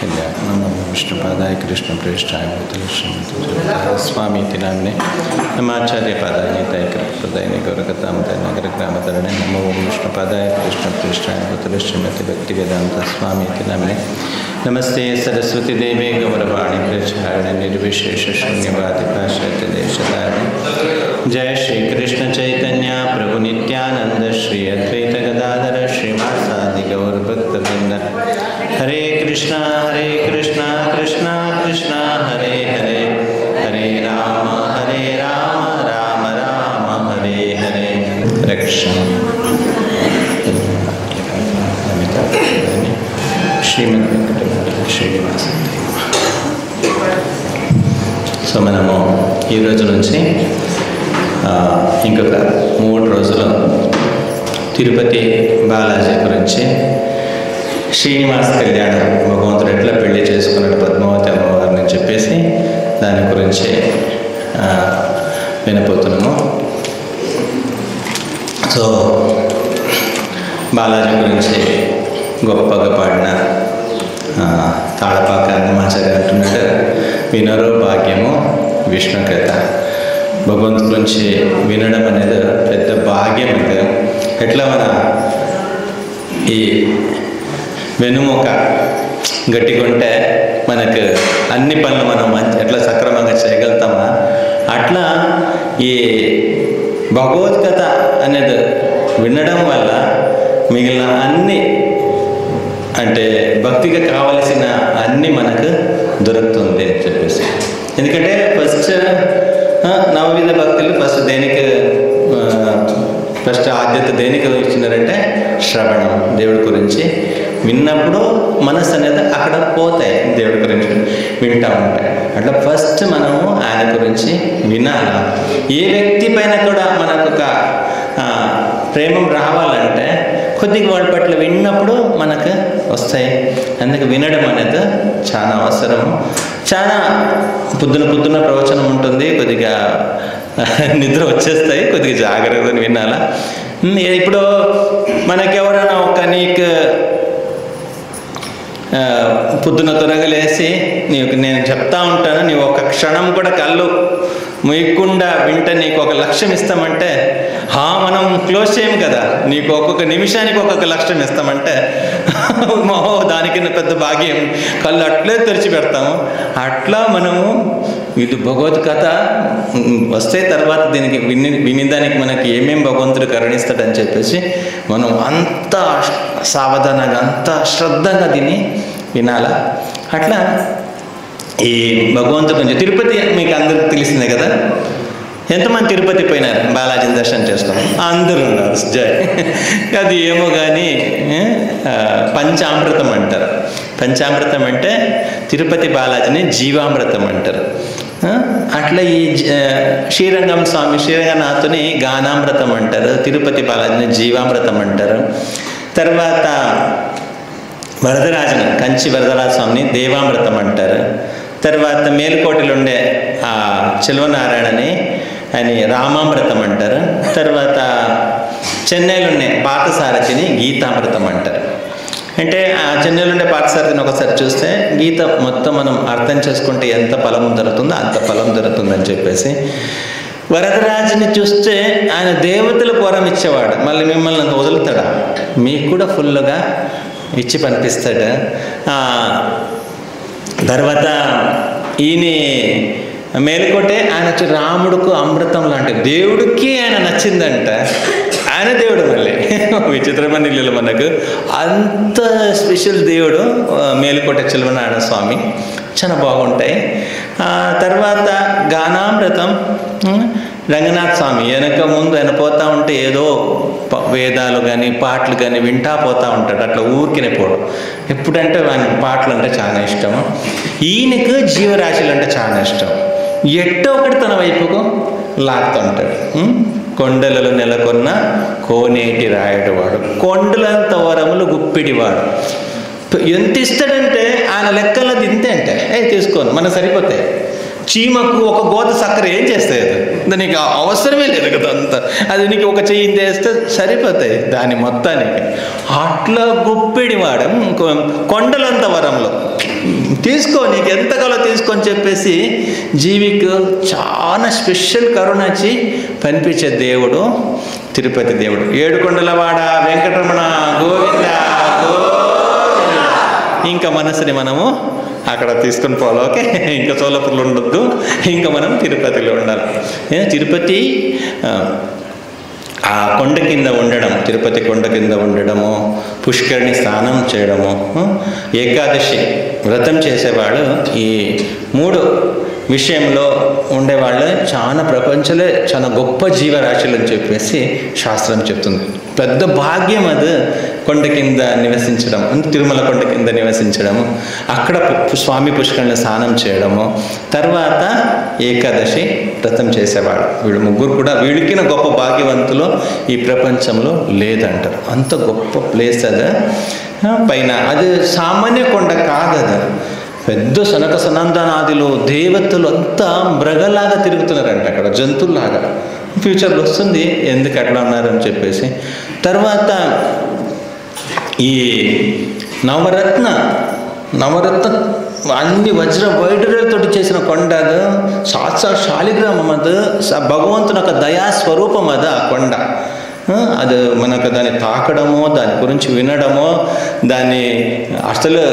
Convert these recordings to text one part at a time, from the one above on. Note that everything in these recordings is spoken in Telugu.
नमो विष्णुपादाय कृष्णप्रेष्ठाय स्वामीति नाम्ने नमाचार्यपादाय निताय कृपदाय गौरकतामताय नगरग्रामतरणे नमो विष्णुपादाय कृष्णप्रेष्ठाय श्रीमति भक्तिवेदांत स्वामीति नाम्ने नमस्ते सरस्वती देवे गौरवाणी प्रचारिणे निर्विशेष शून्यवादी पाश्चात्य देशधारिणे जय श्री कृष्ण चैतन्य प्रभु नित्यानंद श्री अद्वैत गदाधर श्रीवासादि गौर भक्तवृंद हरे कृष्णा कृष्णा कृष्णा हरे हरे हरे राम राम राम हरे हरे रक्षा श्रीमद् శ్రీనివాస సో మనము ఈ రోజు నుంచి ఇంకొక 3 రోజులు తిరుపతి బాలాజీ గురించి శ్రీనివాస కళ్యాణం భగవంతుడు ఎట్లా పెళ్లి చేసుకున్నాడు పద్మావతి అమ్మవారిని చెప్పేసి దాని గురించి వినపోతున్నాము. సో బాలాజీ గురించి గొప్పగా పాడిన తాళపాక అన్నమాచార్య అంటున్నట్టు వినరో భాగ్యము విష్ణు కథ. భగవంతుడి గురించి వినడం అనేది పెద్ద భాగ్యం. ఇది ఎట్లా మన ఈ వెనుముక గట్టిగా ఉంటే మనకు అన్ని పనులు మనం ఎట్లా సక్రమంగా చేయగలుగుతామా, అట్లా ఈ భగవద్గీత అనేది వినడం వల్ల మిగిలిన అన్ని అంటే భక్తిగా కావలసిన అన్నీ మనకు దొరుకుతుంది అని చెప్పేసి. ఎందుకంటే ఫస్ట్ నవవిధ భక్తులు ఫస్ట్ ఆద్యత దేనికి ఇచ్చినారంటే శ్రవణం. దేవుడి గురించి విన్నప్పుడు మనసు అనేది అక్కడ పోతాయి, దేవుడి గురించి వింటూ ఉంటాయి. అట్లా ఫస్ట్ మనము ఆయన గురించి వినాలి. ఏ వ్యక్తి పైన కూడా మనకు ఒక ప్రేమం రావాలంటే కొద్దిగా వాళ్ళ పట్ల విన్నప్పుడు మనకు వస్తాయి. అందుకే వినడం అనేది చాలా అవసరము. చాలా పొద్దున ప్రవచనం ఉంటుంది, కొద్దిగా నిద్ర వచ్చేస్తాయి, కొద్దిగా జాగ్రత్తగా వినాలా. ఇప్పుడు మనకెవరైనా నీకు పొద్దున త్వరగా లేసి నేను చెప్తా ఉంటాను, నీవు ఒక క్షణం కూడా కళ్ళు ముయ్యకుండా వింటే నీకు ఒక లక్ష్యం ఇస్తామంటే మనం క్లోజ్ చేయం కదా. నీకు ఒక్కొక్క నిమిషానికి ఒక్కొక్క లక్ష్యం ఇస్తామంటే దానికి పెద్ద భాగ్యం. కళ్ళు అట్లే తెరిచి పెడతాము. అట్లా మనము ఇది భగవద్గీత వస్తే తర్వాత దీనికి వినేదానికి మనకి ఏమేమి భగవంతుడు కరుణిస్తాడని చెప్పేసి మనం అంత సావధానంగా అంత శ్రద్ధగా దీన్ని వినాలా. అట్లా ఈ భగవంతుడు కొంచెం తిరుపతి మీకు అందరికి తెలిసిందే కదా. ఎంతమంది తిరుపతి పోయినారు బాలాజీని దర్శనం చేసుకున్నాం? అందరూ ఉన్నారు. జై. అది ఏమో కానీ పంచామృతం అంటారు. పంచామృతం అంటే తిరుపతి బాలాజీని జీవామృతం అంటారు. అట్లా ఈ శ్రీరంగం స్వామి శ్రీరంగనాథుని గానామృతం అంటారు, తిరుపతి బాలాజీని జీవామృతం అంటారు. తర్వాత వరదరాజను కంచి వరదరాజ స్వామిని దేవామృతం అంటారు. తర్వాత మేలుకోటలో ఉండే చెల్వనారాయణని అని రామామృతం అంటారు. తర్వాత చెన్నైలో ఉండే పార్థసారథిని గీతామృతం అంటారు. అంటే ఆ చెన్నైలో ఉండే పార్థసారథిని ఒకసారి చూస్తే గీత మొత్తం మనం అర్థం చేసుకుంటే ఎంత ఫలం దొరుకుతుందో అంత ఫలం దొరుకుతుందని చెప్పేసి. వరదరాజుని చూస్తే ఆయన దేవతలకు వరం ఇచ్చేవాడు, మళ్ళీ మిమ్మల్ని వదులుతాడా, మీకు కూడా ఫుల్గా ఇచ్చి పంపిస్తాడు. తర్వాత ఈయన మేలుకోటే ఆయన రాముడికి అమృతం లాంటి దేవుడికి ఆయన నచ్చిందంట. ఆయన దేవుడు మళ్ళీ విచిత్రమైన ఇల్లు మనకు అంత స్పెషల్ దేవుడు మేలుకోట చెల్వనారాయణ స్వామి. చాలా బాగుంటాయి. తర్వాత గానామృతం రంగనాథ్ స్వామి వెనక ముందు ఆయన పోతూ ఉంటే ఏదో వేదాలు కానీ పాటలు కానీ వింటా పోతూ ఉంటాడు. అట్లా ఊరికినే పోడు. ఎప్పుడంటే ఆయన పాటలు అంటే చాలా ఇష్టం. ఈయనకు జీవరాశులు అంటే చాలా ఇష్టం. ఎట్టో ఒకటి తన వైపుకు లాగుతుంటాడు. కొండలలో నెలకొన్న కోనేటి రాయడు వాడు, కొండలంత వరములు గుప్పిడివాడు. ఎంత ఇస్తాడంటే ఆయన లెక్కల్లో తింటే అంటే తీసుకోను మనకు సరిపోతాయి. చీమకు ఒక గోత సక్కర ఏం చేస్తాయి? దానికి అవసరమే లేదు కదా అంత. అది నీకు ఒక చెయ్యి చేస్తే సరిపోతాయి దాని మొత్తానికి. అట్లా గుప్పిడి వాడు కొండలంత వరంలో తీసుకో, నీకు ఎంత కాలో తీసుకొని చెప్పేసి జీవికి చాలా స్పెషల్ కరుణ ఇచ్చి పనిపించే దేవుడు తిరుపతి దేవుడు. ఏడుకొండలవాడ వెంకటరమణ గోవింద గోవింద. ఇంకా మనసుని మనము అక్కడ తీసుకొని పోవాలి. ఓకే, ఇంకా సోలాపూర్లో ఉండొద్దు, ఇంకా మనం తిరుపతిలో ఉండాలి. తిరుపతి ఆ కొండ కింద ఉండడం, తిరుపతి కొండ కింద ఉండడము, పుష్కరిణి స్నానం చేయడము, ఏకాదశి వ్రతం చేసేవాళ్ళు ఈ 3 విషయంలో ఉండేవాళ్ళు చాలా ప్రపంచంలో చాలా గొప్ప జీవరాశులు అని చెప్పేసి శాస్త్రం చెప్తుంది. పెద్ద భాగ్యం అది కొండ కింద నివసించడం, తిరుమల కొండ కింద నివసించడము, అక్కడ స్వామి పుష్కరిణిలో స్నానం చేయడము, తర్వాత ఏకాదశి వ్రతం చేసేవాడు. వీళ్ళు 3 కూడా వీడికిన గొప్ప భాగ్యవంతులు ఈ ప్రపంచంలో లేదంటారు. అంత గొప్ప ప్లేస్ అది. పైన అది సామాన్య కొండ కాదు, అది పెద్ద సనక సనందనాదిలో దేవతలు అంతా మృగలాగా తిరుగుతున్నారంట అక్కడ, జంతువులాగా. ఫ్యూచర్లో వస్తుంది ఎందుకు అట్లా ఉన్నారని చెప్పేసి. తర్వాత ఈ నవరత్న అన్ని వజ్ర వైడూర్యాలతోటి చేసిన కొండ అది. సాక్షాత్ శాలిగ్రామం అది, భగవంతుని యొక్క దయా స్వరూపం అది ఆ కొండ. అది మనకు దాన్ని తాకడమో, దాని గురించి వినడమో, దాన్ని అసలు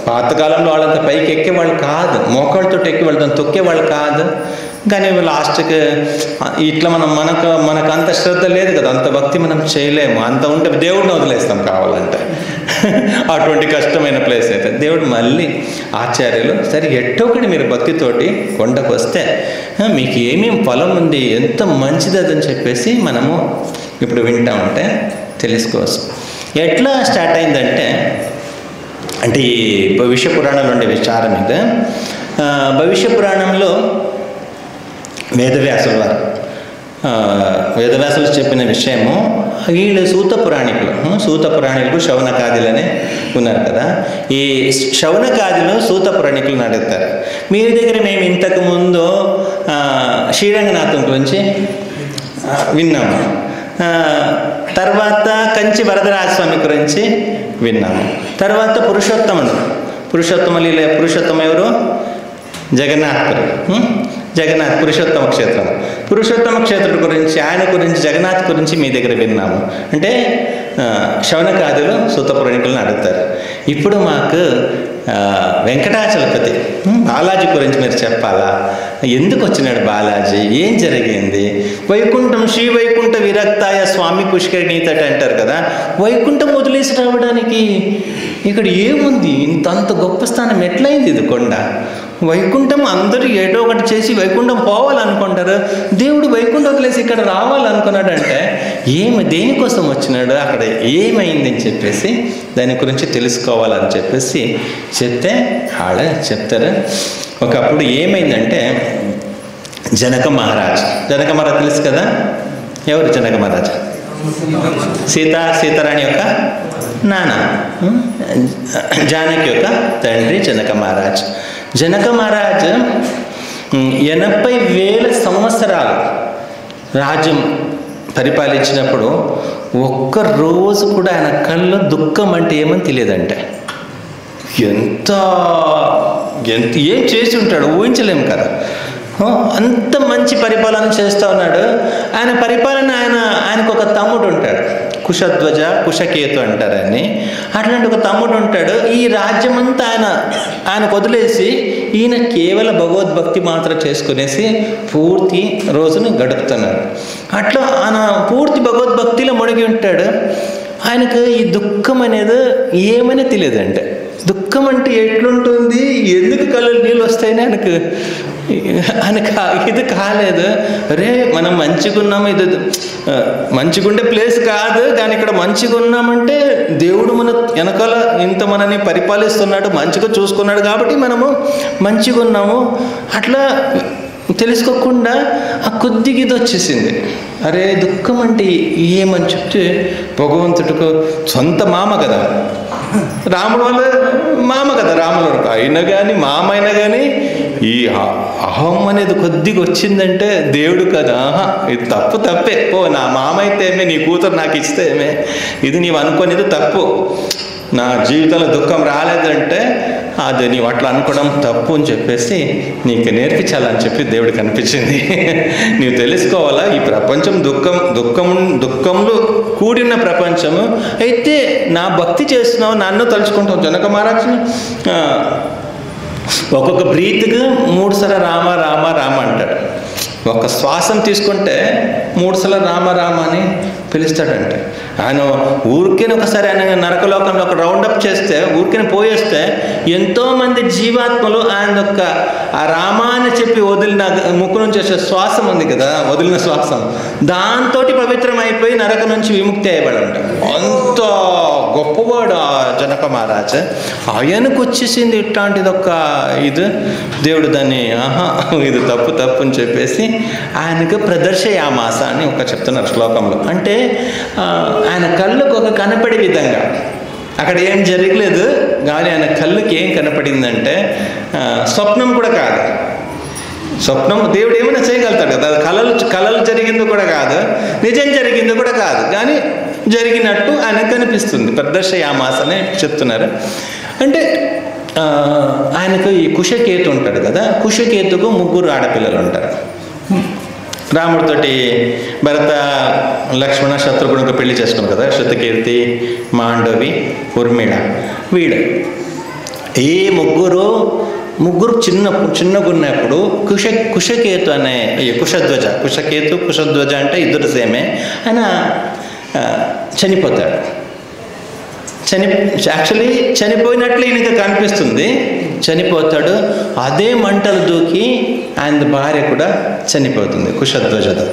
పాతకాలంలో వాళ్ళంతా పైకి ఎక్కేవాళ్ళు కాదు, మోకాళ్ళతో ఎక్కేవాళ్ళు, దాన్ని తొక్కేవాళ్ళు కాదు. కానీ లాస్ట్కి ఇట్లా మనకు అంత శ్రద్ధ లేదు కదా, అంత భక్తి మనం చేయలేము. అంత ఉంటే దేవుడిని వదిలేస్తాం కావాలంటే. అటువంటి కష్టమైన ప్లేస్ అయితే దేవుడు మళ్ళీ ఆచార్యులు సరే ఎట్టొకటి మీరు భక్తితోటి కొండకు వస్తే మీకు ఏమేమి ఫలం ఉంది, ఎంత మంచిది అదని చెప్పేసి మనము ఇప్పుడు వింటా ఉంటే తెలుసుకోవచ్చు. ఎట్లా స్టార్ట్ అయిందంటే, అంటే ఈ భవిష్య పురాణంలో ఉండే విచారం ఇది. భవిష్య పురాణంలో వేదవ్యాసులు చెప్పిన విషయము, వీళ్ళు సూత పురాణికులు శౌనకాదులనే ఉన్నారు కదా. ఈ శౌనకాదులు సూత పురాణికులను అడుగుతారు, మీ దగ్గర మేము ఇంతకు ముందు శ్రీరంగనాథం గురించి విన్నాము, తర్వాత కంచి వరదరాజస్వామి గురించి విన్నాము, తర్వాత పురుషోత్తమ లీల. పురుషోత్తమ ఎవరు? జగన్నాథ్ పురుషోత్తమ క్షేత్రం గురించి, ఆయన గురించి, జగన్నాథ్ గురించి మీ దగ్గర విన్నాము అంటే శౌనకాదులు సూత పురాణికులను అడుగుతారు. ఇప్పుడు మాకు వెంకటాచలపతి బాలాజీ గురించి మీరు చెప్పాలా, ఎందుకు వచ్చినాడు బాలాజీ, ఏం జరిగింది, వైకుంఠం శ్రీ వైకుంఠ విరక్తాయ స్వామి పుష్కరిణీతట అంటారు కదా, వైకుంఠం వదిలేసి రావడానికి ఇక్కడ ఏముంది, అంత గొప్ప స్థానం ఎట్లయింది ఇది కొండ? వైకుంఠం అందరూ ఏదో ఒకటి చేసి వైకుంఠం పోవాలనుకుంటారు, దేవుడు వైకుంఠం వదిలేసి ఇక్కడ రావాలనుకున్నాడంటే దేనికోసం వచ్చినాడు, అక్కడ ఏమైంది అని చెప్పేసి దాని గురించి తెలుసుకోవాలని చెప్పేసి చెప్తే ఆడ చెప్తారు. ఒకప్పుడు ఏమైందంటే జనక మహారాజ్ తెలుసు కదా, ఎవరు జనక మహారాజ్? సీతారాణి యొక్క నాన్న, జానకి యొక్క తండ్రి జనక మహారాజ్. జనక మహారాజ్ 80,000 సంవత్సరాలు రాజ్యం పరిపాలించినప్పుడు ఒక్కరోజు కూడా ఆయన కళ్ళు దుఃఖం అంటే ఏమని తెలియదంటే. ఎంత ఏం చేసి ఉంటాడు ఊహించలేము కదా. అంత మంచి పరిపాలన చేస్తూ ఉన్నాడు. ఆయన పరిపాలన ఆయనకు ఒక తమ్ముడు ఉంటాడు, కుశధ్వజ కుశకేతు అంటారని. అట్లాంటి ఒక తమ్ముడు ఉంటాడు. ఈ రాజ్యం అంతా ఆయనకు వదిలేసి ఈయన కేవలం భగవద్భక్తి మాత్రం చేసుకునేసి పూర్తి రోజును గడుపుతున్నాడు. అట్లా ఆయన పూర్తి భగవద్భక్తిలో మునిగి ఉంటాడు. ఆయనకు ఈ దుఃఖం అనేది ఏమైనా తెలియదంటే, దుఃఖం అంటే ఎట్లుంటుంది, ఎందుకు కళ్ళు నీళ్ళు వస్తాయని ఆయనకు ఇది కాలేదు. రే మనం మంచిగా ఉన్నాము, ఇది మంచిగుండే ప్లేస్ కాదు, కానీ ఇక్కడ మంచిగా ఉన్నామంటే దేవుడు మన వెనకాల ఇంత మనని పరిపాలిస్తున్నాడు, మంచిగా చూసుకున్నాడు కాబట్టి మనము మంచిగా ఉన్నాము. అట్లా తెలుసుకోకుండా ఆ కొద్దిగా ఇది వచ్చేసింది. అరే దుఃఖం అంటే ఏమని చెప్తే, భగవంతుడికి సొంత మామ కదా, రాముడు వల్ల మామ కదా, రాముడు వరకు అయినా కానీ మామ అయినా కానీ ఈ అహం అనేది కొద్దిగా వచ్చిందంటే దేవుడు కదా, ఇది తప్పే. నా మామ అయితే ఏమే, నీ కూతురు నాకు ఇస్తే ఏమే, ఇది నీవు అనుకునేది తప్పు. నా జీవితంలో దుఃఖం రాలేదంటే అది నీవు అట్లా అనుకోవడం తప్పు అని చెప్పేసి నీకు నేర్పించాలని చెప్పి దేవుడికి అనిపించింది. నీవు తెలుసుకోవాలా, ఈ ప్రపంచం దుఃఖంలో కూడిన ప్రపంచము. అయితే నా భక్తి చేస్తున్నావు, నన్ను తలుచుకుంటావు. జనక మహారాజుని ఒక్కొక్క బ్రీత్కి 3 సార్లు రామ రామ రామ అంటాడు. ఒక శ్వాసం తీసుకుంటే 3 సార్లు రామ రామ అని పిలుస్తాడంటే, ఆయన ఊరికే ఒకసారి ఆయన నరకలోకంలో ఒక రౌండప్ చేస్తే, ఊరికే పోయేస్తే ఎంతోమంది జీవాత్మలు ఆయన యొక్క ఆ రామాన్ని చెప్పి వదిలిన ముక్కు నుంచి వచ్చే శ్వాసం ఉంది కదా, వదిలిన శ్వాసం, దాంతో పవిత్రం అయిపోయి నరక నుంచి విముక్తి అయ్యేవాడంట. అంత గొప్పవాడు ఆ జనక మహారాజు. ఆయనకు వచ్చేసింది ఇట్లాంటిది ఒక ఇది. దేవుడు దాన్ని ఇది తప్పు తప్పు అని చెప్పేసి ఆయనకు ప్రదర్శయామాస అని ఒక చెప్తున్నారు శ్లోకంలో. అంటే ఆయన కళ్ళకు ఒక కనపడే విధంగా, అక్కడ ఏం జరగలేదు కానీ ఆయన కళ్ళకి ఏం కనపడిందంటే స్వప్నం కూడా కాదు. స్వప్నం దేవుడు ఏమైనా చేయగలుగుతాడు కదా, కళలు జరిగింది కూడా కాదు, నిజం జరిగింది కూడా కాదు, కానీ జరిగినట్టు ఆయన కనిపిస్తుంది. ప్రదర్శయామాస అని చెప్తున్నారు. అంటే ఆయనకు ఈ కుశకేతు ఉంటాడు కదా, కుశకేతుకు 3 ఆడపిల్లలు ఉంటారు. రాముడితోటి భరత లక్ష్మణ శత్రుఘ్నుడికి పెళ్లి చేసుకున్నారు కదా, శృతకీర్తి, మాండవి, ఉర్మిళ. వీడు ఈ ముగ్గురు చిన్నగా ఉన్నప్పుడు కుశకేతు అనే కుశధ్వజ అంటే ఇద్దరు సేమే, ఆయన చనిపోతాడు. యాక్చువల్లీ చనిపోయినట్లు ఈయనకి కనిపిస్తుంది, చనిపోతాడు. అదే మంటలు దూకి ఆయన భార్య కూడా చనిపోతుంది కుశధ్వజతో.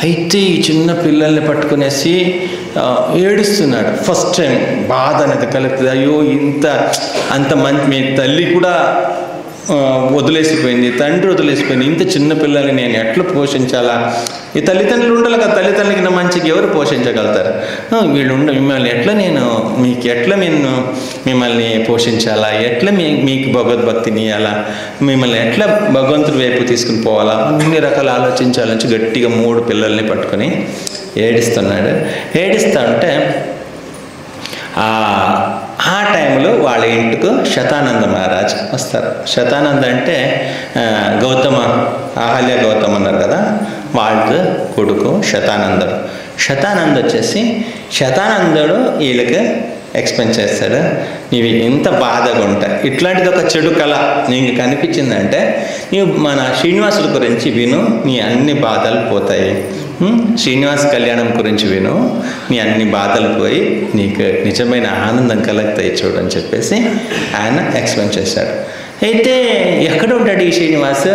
అయితే ఈ చిన్న పిల్లల్ని పట్టుకునేసి ఏడుస్తున్నాడు. ఫస్ట్ టైం బాధ అనేది కలుగుతుంది. అయ్యో అంత మంచి మీ తల్లి కూడా వదిలేసిపోయింది, తండ్రి వదిలేసిపోయింది, ఇంత చిన్న పిల్లల్ని నేను ఎట్లా పోషించాలా? ఈ తల్లిదండ్రులు ఉండాలి కదా, తల్లిదండ్రులకి నా మంచికి ఎవరు పోషించగలుగుతారు? మిమ్మల్ని ఎట్లా మిమ్మల్ని పోషించాలా? ఎట్లా మీకు భగవద్భక్తిని ఇవ్వాలా? మిమ్మల్ని ఎట్లా భగవంతుడి వైపు తీసుకుని పోవాలా? అన్ని రకాల ఆలోచించాలని గట్టిగా 3 పిల్లల్ని పట్టుకొని ఏడుస్తున్నాడు. ఏడుస్తూ ఉంటే ఆ టైంలో వాళ్ళ ఇంటికి శతానంద మహారాజ్ వస్తారు. శతానంద అంటే అహల్య గౌతమ్ అన్నారు కదా, వాళ్ళ కొడుకు శతానందుడు. శతానందుడు వీళ్ళకి ఎక్స్ప్లెయిన్ చేస్తాడు. నీవి ఎంత బాధగా ఉంటాయి, ఇట్లాంటిది ఒక చెడు కళ నీకు కనిపించిందంటే నీవు మన శ్రీనివాసుల గురించి విను, నీ అన్ని బాధలు పోతాయి. శ్రీనివాస్ కళ్యాణం గురించి విను, నీ అన్ని బాధలు పోయి నీకు నిజమైన ఆనందం కలుగుతాయి చూడు అని చెప్పేసి ఆయన ఎక్స్ప్లెయిన్ చేశాడు. అయితే ఎక్కడ ఉంటాడు ఈ శ్రీనివాస్,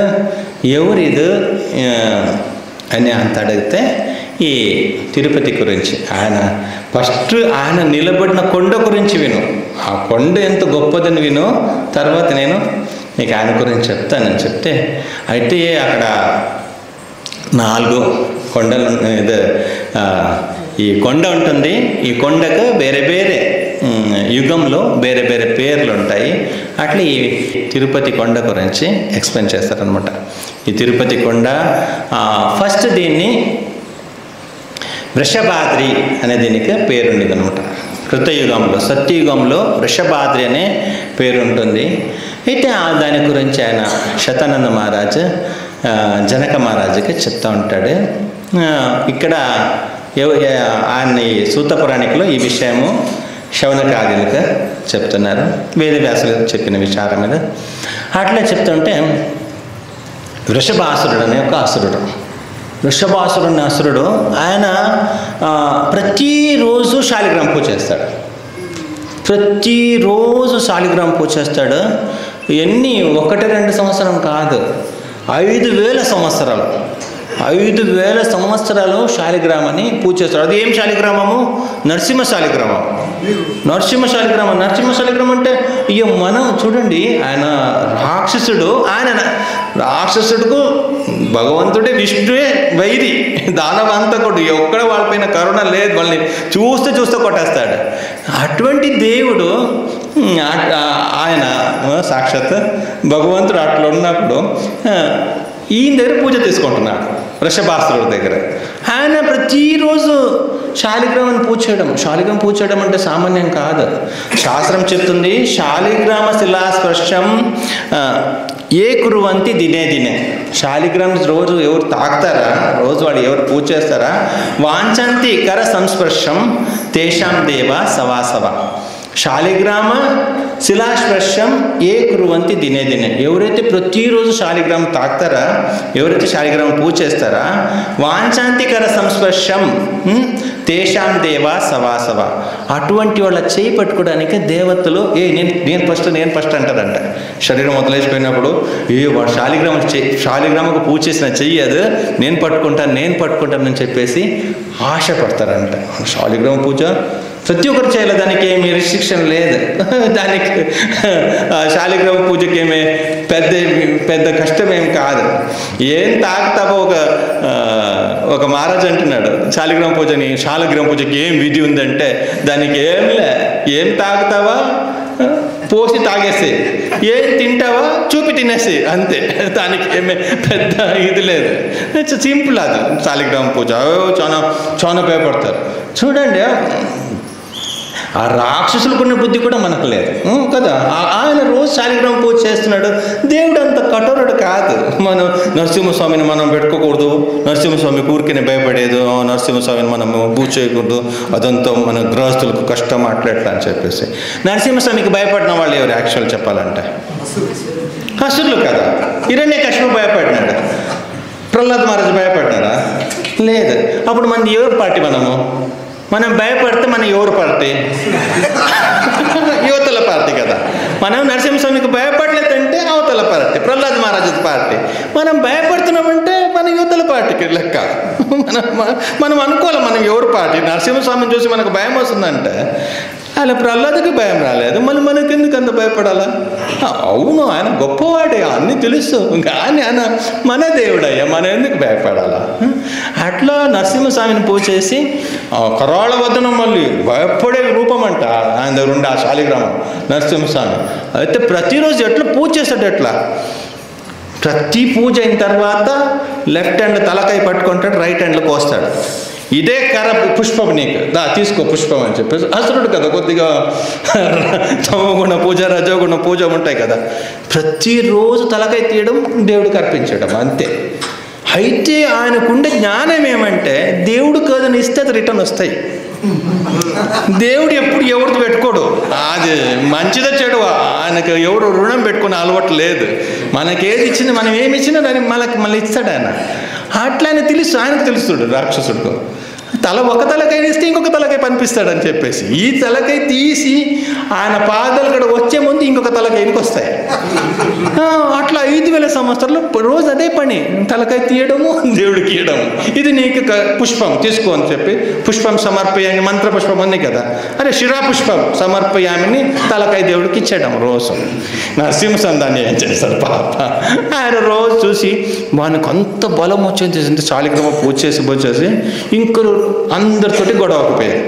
ఎవరిది అని అంత అడిగితే ఈ తిరుపతి గురించి, ఆయన నిలబడిన కొండ గురించి విను, ఆ కొండ ఎంత గొప్పదని విను, తర్వాత నేను నీకు ఆయన గురించి చెప్తానని చెప్తే, అయితే అక్కడ 4 కొండలు, ఈ కొండ ఉంటుంది. ఈ కొండకు వేరే యుగంలో వేరే పేర్లు ఉంటాయి. అట్లా ఈ తిరుపతి కొండ గురించి ఎక్స్ప్లెయిన్ చేస్తారనమాట. ఈ తిరుపతి కొండ ఫస్ట్ దీన్ని వృషభాద్రి అనే దీనికి పేరుండేది అనమాట. కృతయుగంలో, సత్యయుగంలో వృషభాద్రి అనే పేరు ఉంటుంది. అయితే దాని గురించి ఆయన శతానంద మహారాజు జనక మహారాజుకి చెప్తూ ఉంటాడు. ఇక్కడ ఆయన్ని సూత పురాణికులు ఈ విషయము శౌనకాదులకు చెప్తున్నారు, వేదవ్యాసులు చెప్పిన విచారం మీద. అట్లా చెప్తుంటే వృషభాసురుడు అనే ఒక అసురుడు, ఆయన ప్రతిరోజు శాలిగ్రామ పూజ చేస్తాడు. ప్రతిరోజు శాలిగ్రామ పూజ చేస్తాడు. ఎన్ని 1-2 సంవత్సరం కాదు, 5000 సంవత్సరాలు, 5000 సంవత్సరాలు శాలిగ్రామాన్ని పూజ చేస్తాడు. అది ఏం శాలిగ్రామము? నరసింహ శాలిగ్రామం. నరసింహ శాలిగ్రామం అంటే ఇక మనం చూడండి, ఆయన రాక్షసుడుకు భగవంతుడే, విష్ణువే వైరి, దానవంతకుడు, ఎక్కడ వాళ్ళపైన కరుణ లేదు, వాళ్ళని చూస్తే కొట్టేస్తాడు. అటువంటి దేవుడు ఆయన సాక్షాత్ భగవంతుడు అట్లా ఉన్నప్పుడు ఈయన దగ్గర పూజ తీసుకుంటున్నాడు, వృషభాసురుడి దగ్గర. ఆయన ప్రతిరోజు శాలిగ్రామాన్ని పూజ చేయడం. శాలిగ్రామం పూజ చేయడం అంటే సామాన్యం కాదు. శాస్త్రం చెప్తుంది, శాలిగ్రామ శిలాస్పర్శం ఏ కురువంతి దినే దినే. శాలిగ్రామం రోజు ఎవరు తాకుతారా, రోజు వాడు ఎవరు పూజ చేస్తారా, వాంఛంతి కర సంస్పర్శం తేషాం దేవ సవాసవ. శాలిగ్రామ శిలాస్పర్శం ఏ కురువంతి దినే దినే. ఎవరైతే ప్రతిరోజు శాలిగ్రామం తాకుతారా, ఎవరైతే శాలిగ్రామం పూజ చేస్తారా, వాంఛాంతికర సంస్పర్శం తేషాం దేవ సవాసవ. అటువంటి వాళ్ళ చేయి పట్టుకోవడానికి దేవతలు నేను ఫస్ట్ అంటారంట. శరీరం వదిలేసిపోయినప్పుడు వాడు శాలిగ్రామకు పూజ చేసిన చెయ్యి అది నేను పట్టుకుంటానని చెప్పేసి ఆశపడతారంట. శాలిగ్రామ పూజ ప్రతి ఒక్కరు చేయాలి, దానికి ఏమి రిస్ట్రిక్షన్ లేదు. దానికి శాలిగ్రామ పూజకి ఏమి పెద్ద కష్టమేం కాదు. ఏం తాకుతావో ఒక మహారాజు అంటున్నాడు, శాలిగ్రామ పూజకి ఏం విధి ఉందంటే దానికి ఏం తాగుతావా పోసి తాగేసి, ఏం తింటావా చూపి తినేసి, అంతే. దానికి ఏమే పెద్ద ఇది లేదు, సింపుల్ అది శాలిగ్రామ పూజ. చాలా భయపడతారు. చూడండి, ఆ రాక్షసులకున్న బుద్ధి కూడా మనకు లేదు కదా. ఆయన రోజు శాలిగ్రామ పూజ చేస్తున్నాడు. దేవుడు అంత కఠోరుడు కాదు. మనం నరసింహస్వామిని మనం పెట్టుకోకూడదు, నరసింహస్వామి ఊరికనే భయపడేది, నరసింహస్వామిని మనం పూజ చేయకూడదు, అదంతా మన గృహస్థులకు కష్టం అట్లా అని చెప్పేసి. నరసింహస్వామికి భయపడిన వాళ్ళు ఎవరు యాక్చువల్ చెప్పాలంటే? అసురులు కదా. హిరణ్యకశిపుడు భయపడినాడు, ప్రహ్లాద్ మహారాజు భయపడినాడా? లేదు. అప్పుడు మనది ఎవరు పార్టీ? మనం భయపడితే మనం ఎవరు పార్టీ? యువతల పార్టీ కదా. మనం నరసింహస్వామికి భయపడలేదంటే అవతల పార్టీ, ప్రహ్లాద్ మహారాజు పార్టీ. మనం భయపడుతున్నామంటే మన యువతల పార్టీకి లెక్క. మనం అనుకోవాలి మనం ఎవరు పార్టీ. నరసింహస్వామిని చూసి మనకు భయం వస్తుందంటే అలా ప్రహ్లాద్కి భయం రాలేదు, మళ్ళీ మనకెందుకు అంత భయపడాలా? అవును, ఆయన గొప్పవాడే, అన్నీ తెలుసు, కానీ ఆయన మన దేవుడయ్యా, మనం ఎందుకు భయపడాలా? అట్లా నరసింహస్వామిని పూజ చేసి కరాళ వదనం, మళ్ళీ భయపడే రూపం అంట ఆయన దగ్గర ఉండే ఆ శాలిగ్రామం నరసింహస్వామి. అయితే ప్రతిరోజు ఎట్లా పూజ చేస్తాడు, ఎట్లా ప్రతి పూజ అయిన తర్వాత లెఫ్ట్ హ్యాండ్ తలకాయ పట్టుకుంటాడు, రైట్ హ్యాండ్లో కోస్తాడు. ఇదే కర పుష్పం, నీకు తీసుకో పుష్పం అని చెప్పేసి. అసురుడు కదా, కొద్దిగా తమగుణ పూజ రజోగుణ పూజ ఉంటాయి కదా. ప్రతిరోజు తలకాయ తీయడం, దేవుడికి అర్పించడం, అంతే. అయితే ఆయనకుండే జ్ఞానం ఏమంటే దేవుడు కాదని ఇస్తే అది రిటర్న్ వస్తాయి. దేవుడు ఎప్పుడు ఎవరితో పెట్టుకోడు, అది మంచిదో చెడు ఆయనకు ఎవరు రుణం పెట్టుకునే అలవాటు లేదు. మనకేది ఇచ్చింది, మనం ఏమి ఇచ్చినా దాన్ని మళ్ళీ ఇస్తాడు ఆయన. అట్లానే తెలుసు, ఆయనకు తెలుస్తుడు రాక్షసుడికి. ఒక తలకాయ ఇస్తే ఇంకొక తలకాయ పంపిస్తాడని చెప్పేసి ఈ తలకాయ తీసి ఆయన పాదాలు కూడా వచ్చే ముందు ఇంకొక తలకాయ వస్తాయి. అట్లా 5000 సంవత్సరాలు రోజు అదే పని, తలకాయ తీయడము, దేవుడికి ఇవ్వడము. ఇది నీకు పుష్పం తీసుకో అని చెప్పి, పుష్పం సమర్పయామి, మంత్ర పుష్పం ఉంది కదా, అరే శిరా పుష్పం సమర్పయామిని తలకాయ దేవుడికి ఇచ్చేయడం రోజు. నరసింహస్వామి ఏం చేస్తారు పాప, ఆయన రోజు చూసి వానికి అంత బలం వచ్చేది. శాలిగ్రామ పూజ చేసి ఇంకొకరు అందరితోటి గొడవకపోయారు.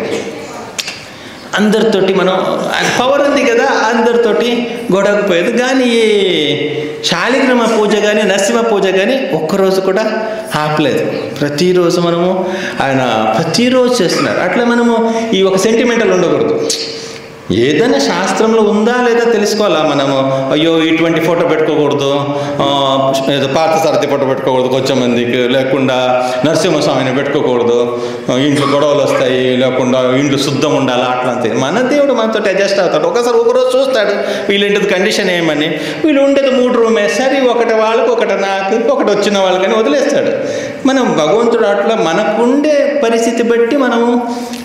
అందరితోటి మనం పవర్ ఉంది కదా, అందరితోటి గొడవకపోయేది. కానీ ఈ శాలిగ్రామ పూజ కానీ నరసింహ పూజ కానీ ఒక్కరోజు కూడా ఆపలేదు. ప్రతిరోజు మనము ఆయన ప్రతిరోజు చేస్తున్నారు. అట్లా మనము ఈ ఒక సెంటిమెంటల్ ఉండకూడదు. ఏదైనా శాస్త్రంలో ఉందా లేదా తెలుసుకోవాలా మనము. అయ్యో ఇటువంటి ఫోటో పెట్టుకోకూడదు, ఏదో పార్థసారథి ఫోటో పెట్టుకోకూడదు కొంచెం మందికి, లేకుండా నరసింహస్వామిని పెట్టుకోకూడదు, ఇంట్లో గొడవలు వస్తాయి, లేకుండా ఇంట్లో శుద్ధం ఉండాలి, అట్లాంటి. మన దేవుడు మనతో అడ్జస్ట్ అవుతాడు. ఒకరోజు చూస్తాడు వీళ్ళంటిది కండిషన్ ఏమని, వీళ్ళు ఉండేది 3 రూమే, సరే ఒకటి వాళ్ళకు, ఒకటి నాకు, ఒకటి వచ్చిన వాళ్ళకని వదిలేస్తాడు. మనం భగవంతుడు అట్లా మనకుండే పరిస్థితి బట్టి మనము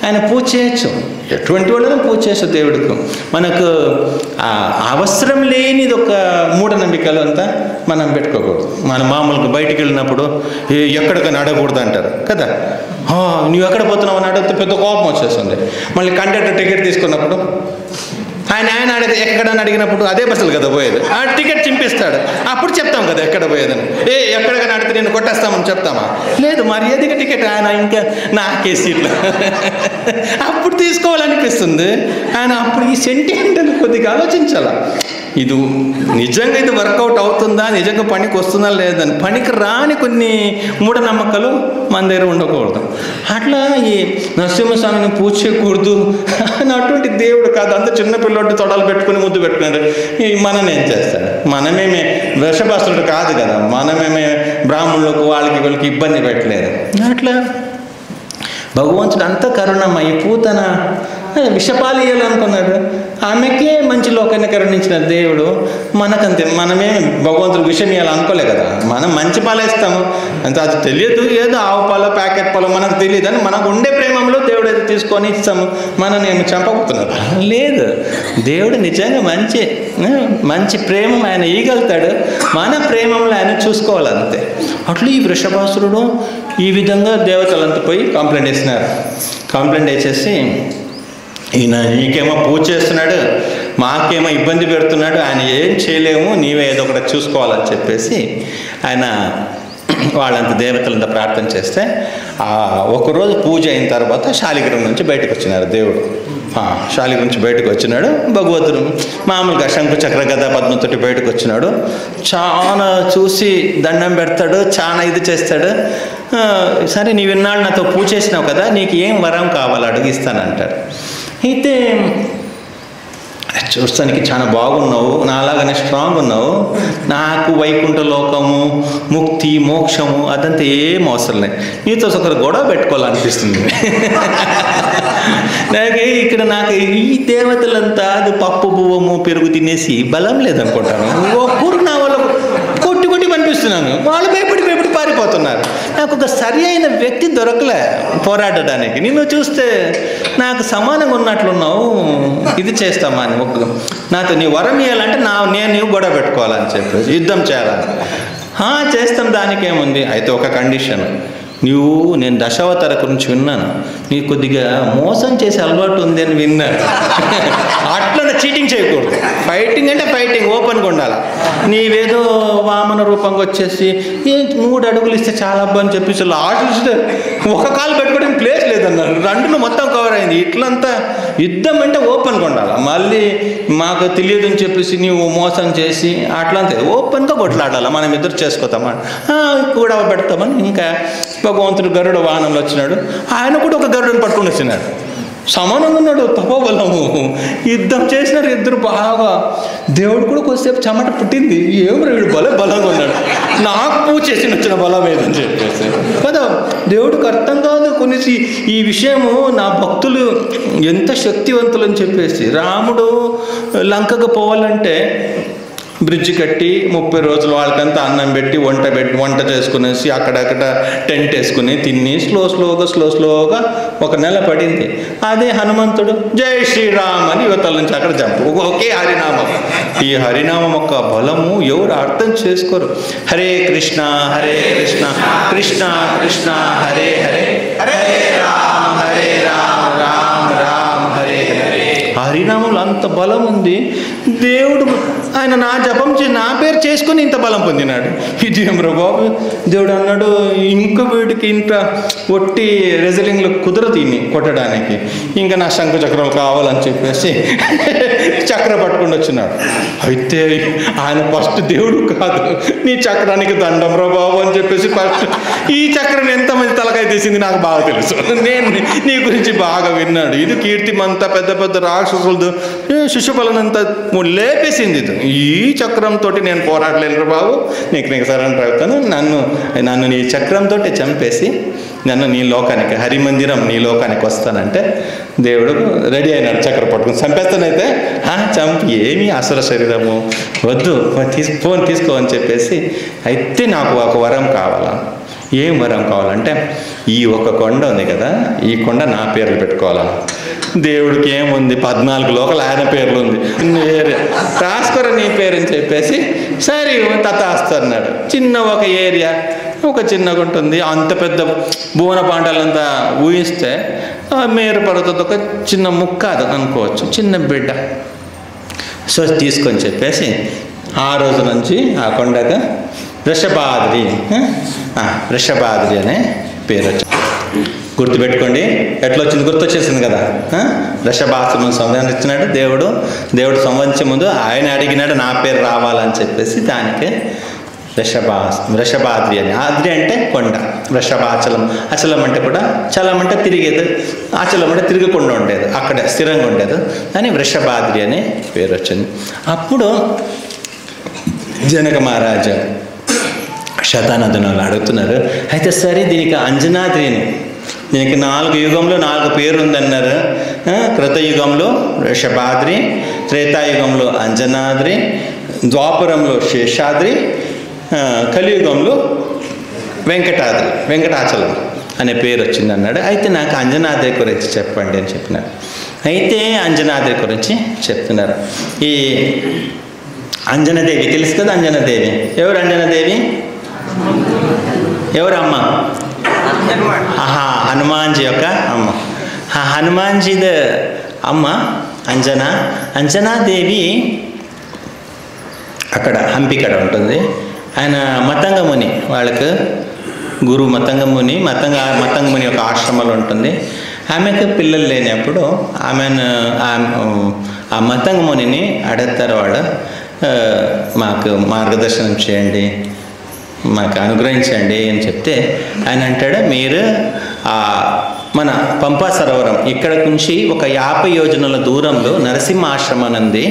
ఆయన పూజ చేయొచ్చు. ఎటువంటి వాళ్ళని పూజ చేయొచ్చు దేవుడికి. మనకు అవసరం లేనిది ఒక మూఢనమ్మికలు అంతా మనం పెట్టుకోకూడదు. మన మామూలుగా బయటికి వెళ్ళినప్పుడు ఎక్కడికైనా అడగకూడదు అంటారు కదా. నువ్వు ఎక్కడ పోతున్నావు అని అడిగితే పెద్ద కోపం వచ్చేస్తుంది. మళ్ళీ కండక్టర్ టికెట్ తీసుకున్నప్పుడు ఆయన అడిగితే ఎక్కడని అడిగినప్పుడు అదే బస్సులు కదా పోయేది, ఆ టికెట్ చింపిస్తాడు. అప్పుడు చెప్తాం కదా ఎక్కడ పోయేదని. ఎక్కడికైనా అడిగితే నేను కొట్టేస్తామని చెప్తామా? లేదు, మర్యాదగా టికెట్ ఆయన ఇంకా నాకే సీట్లు అప్పుడు తీసుకోవాలనిపిస్తుంది. ఆయన అప్పుడు ఈ సెంటిమెంటల్ కొద్దిగా ఆలోచించాల. ఇది నిజంగా ఇది వర్కౌట్ అవుతుందా, నిజంగా పనికి వస్తుందా లేదని పనికి రాని కొన్ని మూఢనమ్మకాలు మన దగ్గర ఉండకూడదు. అట్లా ఈ నరసింహస్వామిని పూజ చేయకూడదు అన్నటువంటి దేవుడు కాదు. అంత చిన్నపిల్లడు తొడలు పెట్టుకుని ముద్దు పెట్టుకున్నాడు. మనం ఏం చేస్తాడు? మనమేమే వృషభాసురుడు కాదు కదా, మనమేమే బ్రాహ్మణులకు వాళ్ళకి వీళ్ళకి ఇబ్బంది పెట్టలేదు. అట్లా భగవంతుడు అంత కరుణమయ్యి పూతన విషపాలు ఇవ్వాలనుకున్నాడు. ఆమెకే మంచి లోకాన్ని కరుణించిన దేవుడు మనకంతే. మనమే భగవంతుడు విషయం ఇవ్వాలనుకోలే కదా, మనం మంచి పాలు ఇస్తాము అంత. అది తెలియదు, ఏదో ఆవు పాలు ప్యాకెట్ పాలు మనకు తెలియదు అని మనకు ఉండే ప్రేమంలో దేవుడు అయితే తీసుకొని ఇస్తాము. మనని ఏమి చంపబోతున్నారు లేదు. దేవుడు నిజంగా మంచి ప్రేమ ఆయన ఇవ్వగలుగుతాడు. మన ప్రేమంలో ఆయన చూసుకోవాలంతే. అట్లా ఈ వృషభాసురుడు ఈ విధంగా దేవతలంతా పోయి కంప్లైంట్ వేసినారు. కంప్లైంట్ వేసేసి ఈయన నీకేమో పూజ చేస్తున్నాడు, మాకేమో ఇబ్బంది పెడుతున్నాడు, ఆయన ఏం చేయలేము, నీవే ఏదో ఒకటి చూసుకోవాలని చెప్పేసి ఆయన వాళ్ళంత దేవతలంతా ప్రార్థన చేస్తే ఒకరోజు పూజ అయిన తర్వాత శాలిగ్రామం నుంచి బయటకు వచ్చినారు దేవుడు. శాలిగ్రామం నుంచి బయటకు వచ్చినాడు భగవంతుడు. మామూలుగా శంకు చక్ర గద పద్మతోటి బయటకు వచ్చినాడు. చాలా చూసి దండం పెడతాడు, చాలా ఇది చేస్తాడు. సరే నీవు ఇన్నాళ్ళు నాతో పూజ చేసినావు కదా, నీకు ఏం వరం కావాలో అడిగిస్తానంటాడు. అయితే చూస్తానికి చాలా బాగున్నావు, నాలాగానే స్ట్రాంగ్ ఉన్నావు, నాకు వైకుంఠ లోకము ముక్తి మోక్షము అదంతా ఏం అవసరం లేదు, నీతో ఒకరు గొడవ పెట్టుకోవాలనిపిస్తుంది. నాకు ఈ దేవతలంతా అది పప్పు బువ్వము పెరుగు తినేసి బలం లేదనుకుంటాను. ఒక్కరు నా వాళ్ళు కొట్టి అనిపిస్తున్నాను, వాళ్ళు భయపడి పారిపోతున్నారు. నాకు ఒక సరి అయిన వ్యక్తి దొరకలే పోరాడడానికి. నిన్ను చూస్తే నాకు సమానంగా ఉన్నట్లున్నావు, ఇది చేస్తామా అని నాతో నీ వరం ఇవ్వాలంటే నేను గొడవ పెట్టుకోవాలని చెప్పేసి యుద్ధం చేయాలని. చేస్తాం, దానికేముంది. అయితే ఒక కండిషన్, నేను దశావతార గురించి విన్నాను, నీకు కొద్దిగా మోసం చేసే అలవాటు ఉంది అని విన్నాను. అట్లా చీటింగ్ చేయకూడదు. ఫైటింగ్ అంటే ఫైటింగ్ ఓపెన్గా ఉండాలి. నీవేదో వామన రూపంగా వచ్చేసి 3 అడుగులు ఇస్తే చాలా అబ్బా అని చెప్పేసి లాస్ట్ ఒక కాలు పెట్టుకోవడం ప్లేస్ లేదన్నారు, 2 మొత్తం కవర్ అయింది. ఇట్లంతా యుద్ధం అంటే ఓపెన్గా ఉండాలి. మళ్ళీ మాకు తెలియదని చెప్పేసి నీవు మోసం చేసి అట్లంతా ఓపెన్గా కొట్లాడాలి. మనం ఇద్దరు చేసుకోతామని కూడా పెడతామని. ఇంకా భగవంతుడు గరుడ వాహనంలో వచ్చినాడు. ఆయన కూడా ఒక గరుడని పట్టుకుని వచ్చినాడు. సమానంగా ఉన్నాడు, తపోబలము. యుద్ధం చేసినారు ఇద్దరు బాగా. దేవుడు కూడా కొద్దిసేపు చెమట పుట్టింది, ఏమో వీడు బలంగా ఉన్నాడు, నాకు పూజ చేసి వచ్చిన బలం ఏదని చెప్పేసి కదా. దేవుడికి అర్థం కాదు కొన్ని ఈ విషయము. నా భక్తులు ఎంత శక్తివంతులు అని చెప్పేసి. రాముడు లంకకు పోవాలంటే బ్రిడ్జ్ కట్టి 30 రోజులు వాళ్ళకంతా అన్నం పెట్టి వంట చేసుకునేసి అక్కడక్కడ టెంట్ వేసుకుని తిని స్లోగా 1 నెల పడింది. అదే హనుమంతుడు జై శ్రీరామ్ అని యువతల నుంచి అక్కడ జంపు, ఒకే హరినామం. ఈ హరినామం యొక్క బలము ఎవరు అర్థం చేసుకోరు. హరే కృష్ణ కృష్ణ కృష్ణ హరే హరే, హరే రామ రామ రామ హరే హరే. హరినామంలో అంత బలం ఉంది. దేవుడు ఆయన నా జపం నా పేరు చేసుకుని ఇంత బలం పొందినాడు. ఇది ఏమరా బాబు. దేవుడు అన్నాడు, ఇంక వీటికి ఇంత ఒట్టి రెజలింగ్లు కుదరదు ఇన్ని కొట్టడానికి, ఇంకా నా శంకు చక్రాలు కావాలని చెప్పేసి చక్ర పట్టుకుని వచ్చినాడు. అయితే ఆయన ఫస్ట్ దేవుడు కాదు, నీ చక్రానికి దండం రా బాబు అని చెప్పేసి ఫస్ట్ ఈ చక్రం ఎంతమంది తలకాయ తీసింది నాకు బాగా తెలుసు, నేను నీ గురించి బాగా విన్నాడు. ఇది కీర్తిమంతా పెద్ద రాక్షసులతో శిశుపాలనంతా లేపేసింది. ఇది ఈ చక్రంతో నేను పోరాడలేను బాబు, నీకు సరెండర్ అవుతాను, నన్ను నీ చక్రంతో చంపేసి నన్ను నీ లోకానికి, హరిమందిరం నీ లోకానికి వస్తానంటే దేవుడు రెడీ అయినాడు. చక్ర పట్టుకుని చంపేస్తానైతే చంపి ఏమి అసుర శరీరము వద్దు, ఫోన్ తీసుకో అని చెప్పేసి. అయితే నాకు ఒక వరం కావాలా. ఏం వరం కావాలంటే ఈ ఒక కొండ ఉంది కదా, ఈ కొండ నా పేర్లు పెట్టుకోవాలా. దేవుడికి ఏముంది, 14 లోకలు ఆయన పేర్లు ఉంది, రాసుకోరా నీ పేరు అని చెప్పేసి సరే తతాస్తు అన్నాడు. చిన్న ఒక ఏరియా, ఒక చిన్నగా ఉంటుంది. అంత పెద్ద భువన పాండాలంతా ఊహిస్తే మేరు పడుతుంది ఒక చిన్న ముక్క అది అనుకోవచ్చు, చిన్న బిడ్డ. సో తీసుకొని చెప్పేసి ఆ రోజు నుంచి ఆ కొండకు వృషభాద్రి అనే పేరు వచ్చింది. గుర్తుపెట్టుకోండి. ఎట్లా వచ్చింది? గుర్తొచ్చేసింది కదా. వృషభాసును సంహరించినాడు దేవుడు సంహరించే ముందు ఆయన అడిగినాడు నా పేరు రావాలని చెప్పేసి దానికి వృషభాద్రి అని. ఆద్రి అంటే కొండ, వృషభాచలం. అచలం అంటే కూడా, చలం అంటే తిరిగేది, అచలం అంటే తిరగకుండా ఉండేది, అక్కడే స్థిరంగా ఉండేది. అని వృషభాద్రి అని పేరు వచ్చింది. అప్పుడు జనక మహారాజు శతానదుని అడుగుతున్నారు, అయితే సరే దీనికి అంజనాద్రిని, దీనికి 4 యుగంలో 4 పేరు ఉందన్నారు. కృతయుగంలో వృషభాద్రి, త్రేతాయుగంలో అంజనాద్రి, ద్వాపరంలో శేషాద్రి, కలియుగంలో వెంకటాచలం అనే పేరు వచ్చింది అన్నాడు. అయితే నాకు అంజనాద్రి గురించి చెప్పండి అని చెప్పినారు. అయితే అంజనాద్రి గురించి చెప్తున్నారు. ఈ అంజనాదేవి తెలుసు కదా. అంజనాదేవి ఎవరు? అంజనాదేవి ఎవరు అమ్మ? హనుమాన్జీ యొక్క అమ్మ. హనుమాన్జీది అమ్మ అంజనాదేవి అక్కడ హంపికడ ఉంటుంది. ఆయన మతంగ ముని, వాళ్ళకు గురువు మతంగ ముని యొక్క ఆశ్రమంలో ఉంటుంది. ఆమెకు పిల్లలు లేనప్పుడు ఆ మతంగ మునిని అడుగుతారు వాళ్ళు, మాకు మార్గదర్శనం చేయండి, మాకు అనుగ్రహించండి అని చెప్తే ఆయన అంటాడు, మీరు మన పంపా సరోవరం ఇక్కడ నుంచి ఒక 50 యోజనాల దూరంలో నరసింహ ఆశ్రమం ఉంది.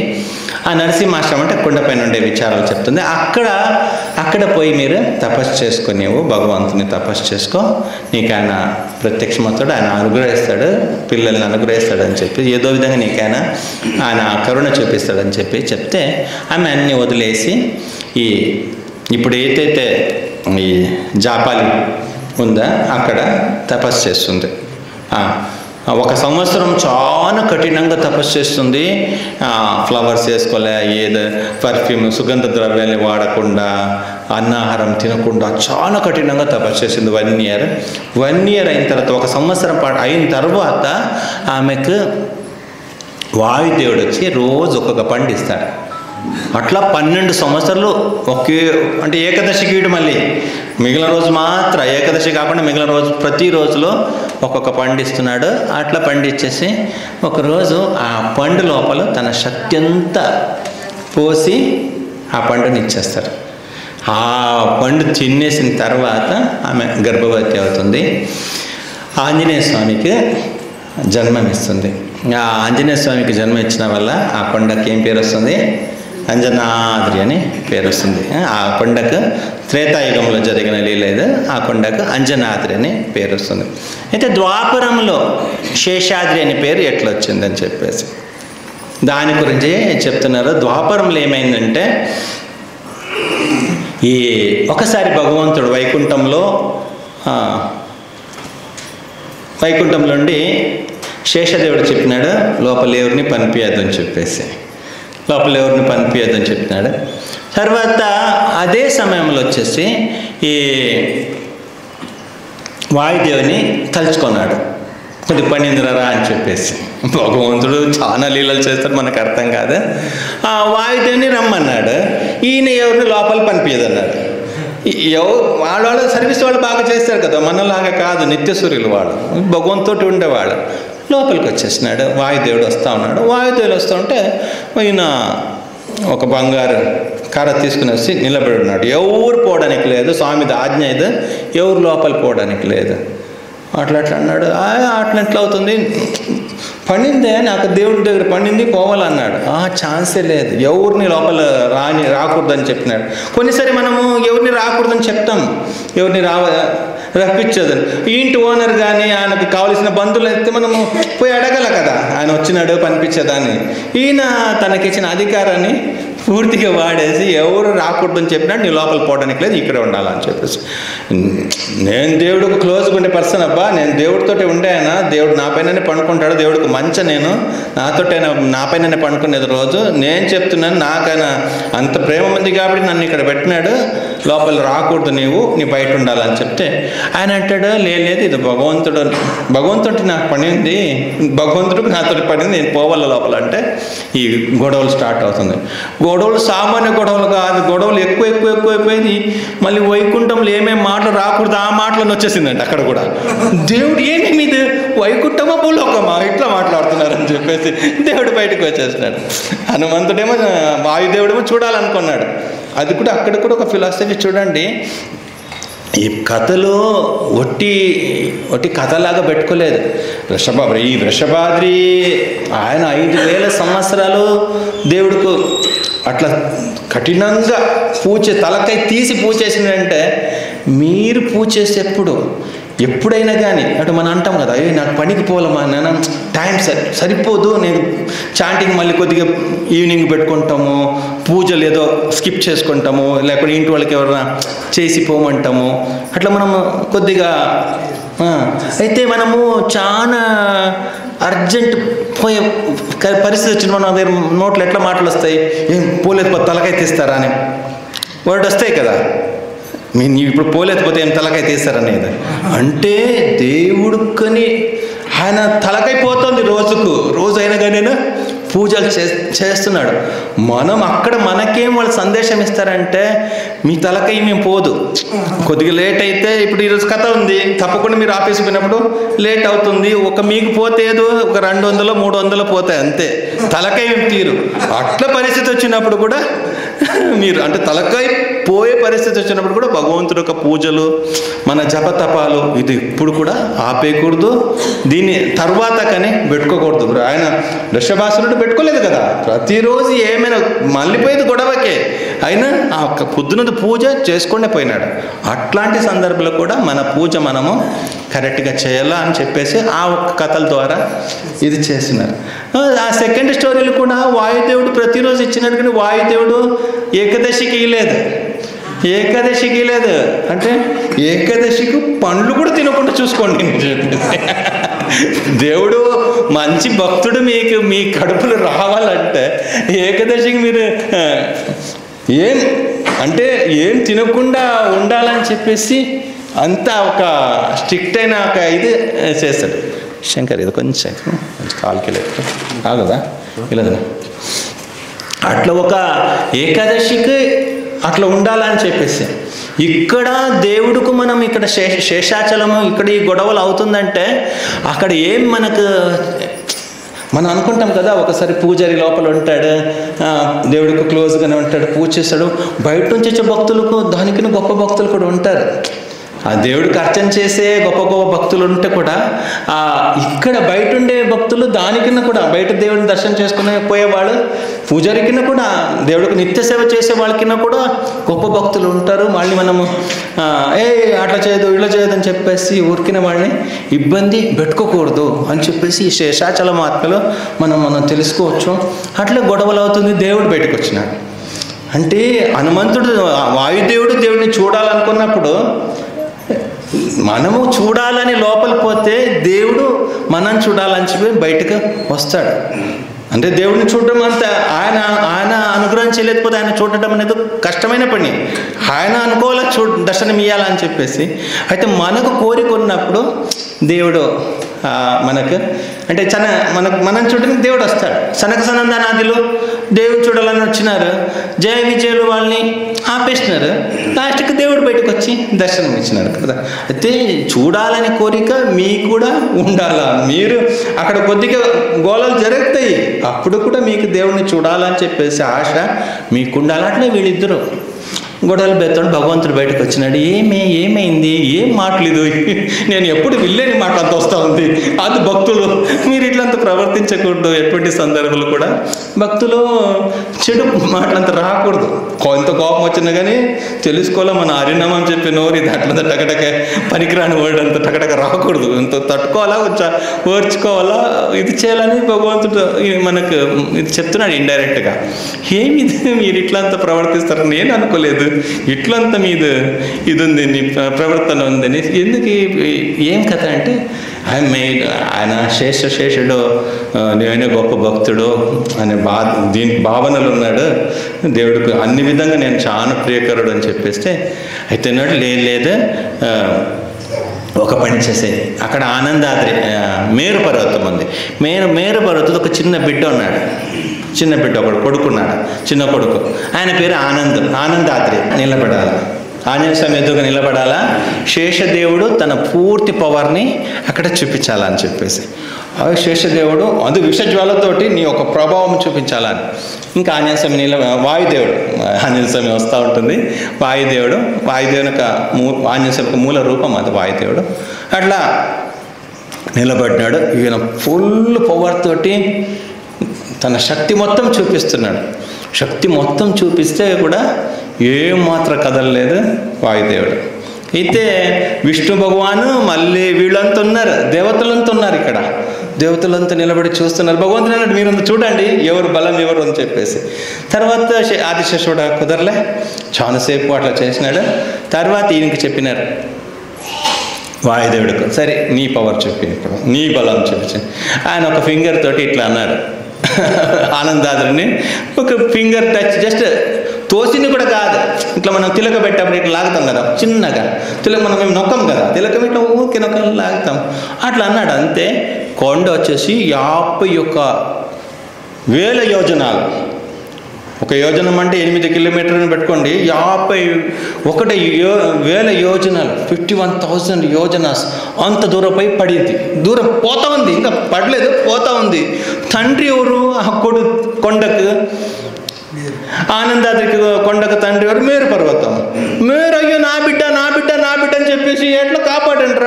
ఆ నరసింహాశ్రమం అంటే కొండపైన ఉండే విచారాలు చెప్తుంది. అక్కడ పోయి మీరు తపస్సు చేసుకొని, నువ్వు భగవంతుని తపస్సు చేసుకో, నీకు ఆయన ప్రత్యక్షమవుతాడు, ఆయన అనుగ్రహిస్తాడు, పిల్లల్ని అనుగ్రహిస్తాడు అని చెప్పి, ఏదో విధంగా నీకైనా ఆయన కరుణ చూపిస్తాడని చెప్తే ఆమె అన్నీ వదిలేసి ఇప్పుడు ఏదైతే ఈ జాపాలి ఉందా అక్కడ తపస్సు చేస్తుంది. 1 సంవత్సరం చాలా కఠినంగా తపస్సు చేస్తుంది. ఫ్లవర్స్ వేసుకోలే, ఏదో పర్ఫ్యూమ్ సుగంధ ద్రవ్యాన్ని వాడకుండా, అన్నాహారం తినకుండా చాలా కఠినంగా తపస్సు చేసింది 1 ఇయర్. 1 ఇయర్ అయిన తర్వాత, 1 సంవత్సరం పాటు అయిన తర్వాత ఆమెకు వాయుదేవుడు వచ్చి రోజు ఒక్కొక్క పండు ఇస్తాడు. అట్లా 12 సంవత్సరాలు అంటే ఏకాదశికి వీడు మళ్ళీ మిగిలిన రోజు మాత్రం, ఏకాదశి కాకుండా మిగిలిన రోజు ప్రతి రోజులో ఒక్కొక్క పండు ఇస్తున్నాడు. అట్లా పండు ఇచ్చేసి ఒకరోజు ఆ పండు లోపల తన శక్తి అంతా పోసి ఆ పండుని ఇచ్చేస్తారు. ఆ పండు తినేసిన తర్వాత ఆమె గర్భవతి అవుతుంది. ఆంజనేయ స్వామికి జన్మనిస్తుంది. ఆ ఆంజనేయ స్వామికి జన్మ ఇచ్చిన వల్ల ఆ కొండకి ఏం పేరు వస్తుంది? అంజనాద్రి అని పేరు వస్తుంది. ఆ కొండకు త్రేతాయుగంలో జరిగిన లీల ఇది. ఆ కొండకు అంజనాద్రి అని పేరు వస్తుంది. అయితే ద్వాపరంలో శేషాద్రి అని పేరు ఎట్లా వచ్చిందని చెప్పేసి దాని గురించి చెప్తున్నారు. ద్వాపరంలో ఏమైందంటే, ఒకసారి భగవంతుడు వైకుంఠంలో నుండి శేషదేవుడు చెప్పినాడు, లోపల ఎవరిని పంపించద్దని చెప్పినాడు. తర్వాత అదే సమయంలో వచ్చేసి ఈ వాయుదేవుని తలుచుకున్నాడు, కొద్ది పనిందిరా అని చెప్పేసి. భగవంతుడు చాలా లీలలు చేస్తాడు, మనకు అర్థం కాదు. ఆ వాయుదేవుని రమ్మన్నాడు. ఈయన ఎవరిని లోపల పంపించదన్నాడు. వాళ్ళ సర్వీస్ వాళ్ళు బాగా చేస్తారు కదా, మనలాగా కాదు, నిత్యసూర్యులు వాళ్ళు, భగవంతుడు ఉండేవాళ్ళు. లోపలికి వచ్చేసినాడు. వాయుదేవుడు వస్తూ ఉన్నాడు. వాయుదేవుడు వస్తూ ఉంటే ఈయన ఒక బంగారు కర్ర తీసుకుని వచ్చి నిలబడి ఉన్నాడు. ఎవరు పోవడానికి లేదు, స్వామిది ఆజ్ఞ ఇది, ఎవరు లోపల పోవడానికి లేదు. అట్లా అన్నాడు. అట్లా ఎట్లా అవుతుంది? పండిందే, నాకు దేవుడి దగ్గర పండింది, పోవాలన్నాడు. ఛాన్సే లేదు, ఎవరిని లోపల రాకూడదని చెప్పినాడు. కొన్నిసారి మనము ఎవరిని రాకూడదని చెప్తాం, ఎవరిని రప్పించదని. ఇంటి ఓనర్ కానీ ఆయనకు కావలసిన బంధువులు అయితే మనము పోయి అడగల కదా, ఆయన వచ్చినాడు పనిపించేదాన్ని. ఈయన తనకిచ్చిన అధికారాన్ని పూర్తిగా వాడేసి ఎవరు రాకూడదని చెప్పినాడు, నీ లోపల పోవడానికి లేదు, ఇక్కడే ఉండాలని చెప్పేసి. నేను దేవుడికి క్లోజ్గా ఉండే పర్సన్ అబ్బా, నేను దేవుడితోటి ఉండేనా, దేవుడు నా పైననే పండుకుంటాడు, దేవుడికి మంచి, నేను నాతోటైనా నా పైననే పండుకునేది రోజు. నేను చెప్తున్నాను, నాకైనా అంత ప్రేమ ఉంది కాబట్టి నన్ను ఇక్కడ పెట్టినాడు, లోపల రాకూడదు, నీ బయట ఉండాలని చెప్తే ఆయన అంటాడు, లేదు ఇది భగవంతుడి నాకు పడింది, భగవంతుడికి నాతో పడింది, నేను పోవాలి లోపల అంటే ఈ గొడవలు స్టార్ట్ అవుతుంది. గొడవలు సామాన్య గొడవలు కాదు, గొడవలు ఎక్కువ ఎక్కువైపోయింది. మళ్ళీ వైకుంఠంలో ఏమేమి మాటలు రాకూడదు ఆ మాటలను వచ్చేసిందంట అక్కడ కూడా. దేవుడు ఏమి మీది వైకుంఠమా భూలోకమా ఇట్లా మాట్లాడుతున్నారని చెప్పేసి దేవుడు బయటకు వచ్చేసినాడు. హనుమంతుడేమో వాయుదేవుడేమో చూడాలనుకున్నాడు. అది కూడా అక్కడ కూడా ఒక ఫిలాసఫీ చూడండి. ఈ కథలు ఒట్టి కథలాగా పెట్టుకోలేదు. ఈ వృషభాద్రి ఆయన 5000 సంవత్సరాలు దేవుడికి అట్లా కఠినంగా తలకై తీసి పూజ చేసిందంటే, మీరు పూజ చేసేప్పుడు ఎప్పుడైనా కానీ అటు మనం అంటాం కదా, అయ్యో నాకు పనికి పోలమా నాన్న, టైం సరిపోదు, నేను చాంటింగ్ మళ్ళీ కొద్దిగా ఈవినింగ్ పెట్టుకుంటాము, పూజలు ఏదో స్కిప్ చేసుకుంటాము, లేకపోతే ఇంటి వాళ్ళకి ఎవరైనా చేసి పోమంటాము, అట్లా మనము కొద్దిగా. అయితే మనము చాలా అర్జెంట్ పోయే పరిస్థితి వచ్చిన మన దగ్గర నోట్లు ఎట్లా మాటలు వస్తాయి, ఏం పోలేదు తలకాయ తీస్తారా అని వర్డ్ వస్తాయి కదా. మీరు ఇప్పుడు పోలేకపోతే ఏం తలకాయ తీస్తారనేది అంటే దేవుడికని ఆయన తలకాయ పోతుంది రోజు అయినా కానీ పూజలు చేస్తున్నాడు. మనం అక్కడ మనకేం వాళ్ళు సందేశం ఇస్తారంటే, మీ తలకాయ మేము పోదు, కొద్దిగా లేట్ అయితే ఇప్పుడు ఈరోజు కథ ఉంది తప్పకుండా మీరు ఆఫీస్కి పోయినప్పుడు లేట్ అవుతుంది, మీకు పోతే ఏదో ఒక 200 300 పోతాయి అంతే, తలకాయ తీరు. అట్లా పరిస్థితి వచ్చినప్పుడు కూడా మీరు అంటే తలకాయ పోయే పరిస్థితి వచ్చినప్పుడు కూడా భగవంతుడు యొక్క పూజలు మన జపతపాలు ఇది ఇప్పుడు కూడా ఆపేయకూడదు. దీన్ని తర్వాత కానీ పెట్టుకోకూడదు. ఆయన వృషభాసురుడు పెట్టుకోలేదు కదా, ప్రతిరోజు ఏమైనా మళ్ళీపోయేది గొడవకే, అయినా ఆ పొద్దునది పూజ చేసుకునే పోయినాడు. అట్లాంటి సందర్భంలో కూడా మన పూజ మనము కరెక్ట్గా చేయాలా అని చెప్పేసి ఆ ఒక్క కథల ద్వారా ఇది చేస్తున్నారు. ఆ సెకండ్ స్టోరీలు కూడా వాయుదేవుడు ప్రతిరోజు ఇచ్చినాడు, కానీ వాయుదేవుడు ఏకాదశికి లేదు అంటే ఏకాదశికి పండ్లు కూడా తినకుండా చూసుకోండి నేను చెప్పేసి. దేవుడు మంచి భక్తుడు మీ కడుపులు రావాలంటే ఏకాదశికి మీరు ఏం తినకుండా ఉండాలని చెప్పేసి అంతా ఒక స్ట్రిక్ట్ అయిన ఒక ఇది చేస్తాడు. శంకర్ ఇది కొంచెం కాలుకి లేదు కాదా ఇలా అట్లా ఒక ఏకాదశికి అట్లా ఉండాలని చెప్పేసి. ఇక్కడ దేవుడికి మనం ఇక్కడ శేషాచలము ఇక్కడ ఈ గొడవలు అవుతుందంటే అక్కడ ఏం మనం అనుకుంటాం కదా, ఒకసారి పూజారి లోపల ఉంటాడు, దేవుడికి క్లోజ్గానే ఉంటాడు, పూజ చేస్తాడు, బయట నుంచి వచ్చే భక్తులకు దానికి గొప్ప భక్తులు కూడా ఉంటారు. ఆ దేవుడికి అర్చన చేసే గొప్ప భక్తులు ఉంటే కూడా ఇక్కడ బయట ఉండే భక్తులు దానికన్నా కూడా బయట దేవుడిని దర్శనం చేసుకునే పోయేవాళ్ళు పూజారి కింద కూడా దేవుడికి నిత్య సేవ చేసే వాళ్ళకిన్నా కూడా గొప్ప భక్తులు ఉంటారు. మళ్ళీ మనము అట్లా చేయదు ఇట్లా చేయదు అని చెప్పేసి ఊరికిన వాళ్ళని ఇబ్బంది పెట్టుకోకూడదు అని చెప్పేసి ఈ శేషాచలం ఆత్మలో మనం తెలుసుకోవచ్చు. అట్లా గొడవలు అవుతుంది. దేవుడు బయటకు వచ్చినాడు అంటే హనుమంతుడు వాయుదేవుడు దేవుడిని చూడాలనుకున్నప్పుడు మనము చూడాలని లోపల పోతే దేవుడు మనం చూడాలని చెప్పి బయటకు వస్తాడు. అంటే దేవుడిని చూడడం అంతా ఆయన అనుగ్రహం చేయలేకపోతే ఆయన చూడటం అనేది కష్టమైన పని. ఆయన అనుకోవాలా దర్శనం ఇవ్వాలని చెప్పేసి. అయితే మనకు కోరిక ఉన్నప్పుడు దేవుడు మనకు అంటే మనం చూడడానికి దేవుడు వస్తాడు. సనక సనందనాదిలు దేవుడు చూడాలని వచ్చినారు, జయ విజయులు వాళ్ళని ఆపేసినారు, లాస్ట్కి దేవుడు బయటకు వచ్చి దర్శనం ఇచ్చినారు కదా. అయితే చూడాలని కోరిక మీకు కూడా ఉండాలా. మీరు అక్కడ కొద్దిగా గోళాలు జరుగుతాయి, అప్పుడు కూడా మీకు దేవుడిని చూడాలని చెప్పేసి ఆశ మీకు ఉండాలి. అట్లే వీళ్ళిద్దరూ గొడవలు పెడతాడు. భగవంతుడు బయటకు వచ్చినాడు. ఏమైంది, ఏం మాటలేదు, నేను ఎప్పుడు విల్లేని మాట అంత వస్తూ ఉంది. అది భక్తులు మీరు ఇట్లంతా ప్రవర్తించకూడదు. ఎటువంటి సందర్భాలు కూడా భక్తులు చెడు మాటలంతా రాకూడదు. కొంత కోపం వచ్చినా కానీ తెలుసుకోవాలా, మన హరినామం చెప్పి నోరు ఇది అట్లంతా టకటక పనికిరాని వర్డ్ అంతా టకటక రాకూడదు. ఇంత తట్టుకోవాలా, ఓర్చుకోవాలా, ఇది చేయాలని భగవంతుడు మనకు ఇది చెప్తున్నాడు ఇండైరెక్ట్గా. ఏమిది మీరు ఇట్లంతా ప్రవర్తిస్తారు, నేను అనుకోలేదు, ఇట్లంతా మీద ఇది ఉంది, నీ ప్రవర్తన ఉందని. ఎందుకు ఏం కథ అంటే ఆయన శేషుడు, నేనే గొప్ప భక్తుడు అనే దీని భావనలు ఉన్నాడు. దేవుడికి అన్ని విధంగా నేను చాలా ప్రియకరుడు అని చెప్పేస్తే అయితే లేదు ఒక పని చేసేది. అక్కడ ఆనందాద్రి మేరు పర్వతం ఉంది. మేరు పర్వతం ఒక చిన్న బిడ్డ ఉన్నాడు. చిన్న బిడ్డ ఒకడు కొడుకున్నాడు, చిన్న కొడుకు. ఆయన పేరు ఆనందాద్రి. నిలబడాలి, ఆంజనేయ స్వామి ఎదురుగా నిలబడాలా, శేషదేవుడు తన పూర్తి పవర్ని అక్కడ చూపించాలని చెప్పేసి. శేషదేవుడు అది విషజ్వాలతోటి నీ యొక్క ప్రభావం చూపించాలని. ఇంకా ఆంజనేయ స్వామి వాయుదేవుడు, ఆంజనేయ స్వామి వస్తూ ఉంటుంది. వాయుదేవుని ఆంజనేయ స్వామికి మూల రూపం అది వాయుదేవుడు. అట్లా నిలబడినాడు. ఈయన ఫుల్ పవర్ తోటి తన శక్తి మొత్తం చూపిస్తున్నాడు. శక్తి మొత్తం చూపిస్తే కూడా ఏమాత్రం కదలలేదు వాయుదేవుడు. అయితే విష్ణు భగవాను మళ్ళీ వీళ్ళంతా ఉన్నారు, దేవతలంతా ఉన్నారు. ఇక్కడ దేవతలంతా నిలబడి చూస్తున్నారు. భగవంతుడు అన్నాడు, మీరంతా చూడండి ఎవరు బలం ఎవరు అని చెప్పేసి. తర్వాత ఆదిశేషుడు కుదరలే, చాలాసేపు అట్లా చేసినాడు. తర్వాత ఈయనకి చెప్పినారు వాయుదేవుడికి, సరే నీ పవర్ చెప్పి, ఇప్పుడు నీ బలం చూపించింది. ఆయన ఒక ఫింగర్ తోటి ఇట్లా అన్నారు ఆనందాద్రిని. ఒక ఫింగర్ టచ్, జస్ట్ తోసింది కూడా కాదు, ఇట్లా మనం తిలక పెట్టేప్పుడు ఇట్లా లాగుతాం కదా చిన్నగా, తిలక మనం ఏం నొక్కం కదా, తిలకం ఇట్లా ఊరికి నొక్కలు లాగుతాం, అట్లా అన్నాడు. అంతే కొండ వచ్చేసి 51,000 యోజనాలు. ఒక యోజనం అంటే 8 కిలోమీటర్ని పెట్టుకోండి, 51,000 యోజనాలు, 51,000 యోజనాస్. అంత దూరంపై పడింది. దూరం పోతా ఉంది, ఇంకా పడలేదు, పోతా ఉంది. తండ్రి ఎవరు ఆ కొండకు, ఆనందాద్రికి కొండకు తండ్రి ఎవరు? మేరు పర్వతం. మేరు అయ్యో నా బిడ్డ నా బిడ్డ నా బిడ్డ అని చెప్పేసి ఎట్లా కాపాడంటారు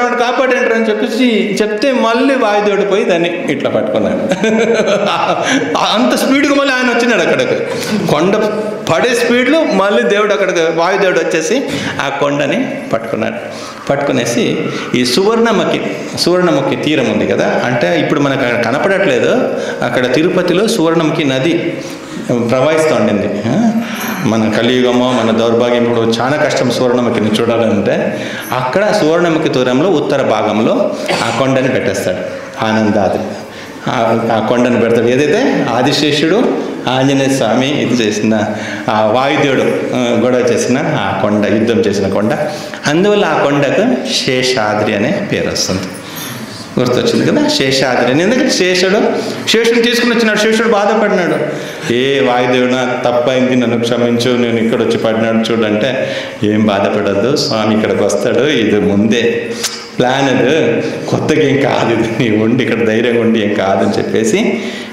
అని చెప్పేసి చెప్తే మళ్ళీ వాయుదేవుడు పోయి దాన్ని ఇట్లా పట్టుకున్నాడు. అంత స్పీడ్గా మళ్ళీ ఆయన వచ్చినాడు అక్కడికి. కొండ పడే స్పీడ్లో మళ్ళీ దేవుడు అక్కడికి, వాయుదేవుడు వచ్చేసి ఆ కొండని పట్టుకునేసి ఈ సువర్ణముఖి తీరం ఉంది కదా, అంటే ఇప్పుడు మనకు కనపడట్లేదు, అక్కడ తిరుపతిలో సువర్ణముఖి నది ప్రవహిస్తూ ఉండింది. మన కలియుగమో మన దౌర్భాగ్యం ఇప్పుడు చాలా కష్టం సువర్ణముఖిని చూడాలంటే. అక్కడ సువర్ణముఖి తీరంలో ఉత్తర భాగంలో ఆ కొండని పెట్టేస్తాడు ఆనందాద్రి. ఆ కొండని పెడతాడు. ఏదైతే ఆదిశేషుడు ఆంజనేయ స్వామి ఇది చేసిన, ఆ వాయుదేవుడు గొడవ చేసిన ఆ కొండ, యుద్ధం చేసిన కొండ, అందువల్ల ఆ కొండకు శేషాద్రి అనే పేరు వస్తుంది. గుర్తొచ్చింది కదా శేషాద్రి అని. ఎందుకంటే శేషుడు తీసుకుని వచ్చినాడు. శేషుడు బాధపడినాడు, వాయుదేవుడు నాకు తప్పైంది, నన్ను క్షమించు, నేను ఇక్కడ వచ్చి పడినాడు చూడంటే, ఏం బాధపడద్దు, స్వామి ఇక్కడికి వస్తాడు, ఇది ముందే ప్లాన్, అది కొత్తగా ఏం కాదు, ఇది నీ ఉండి ఇక్కడ ధైర్యంగా ఉండి ఏం కాదని చెప్పేసి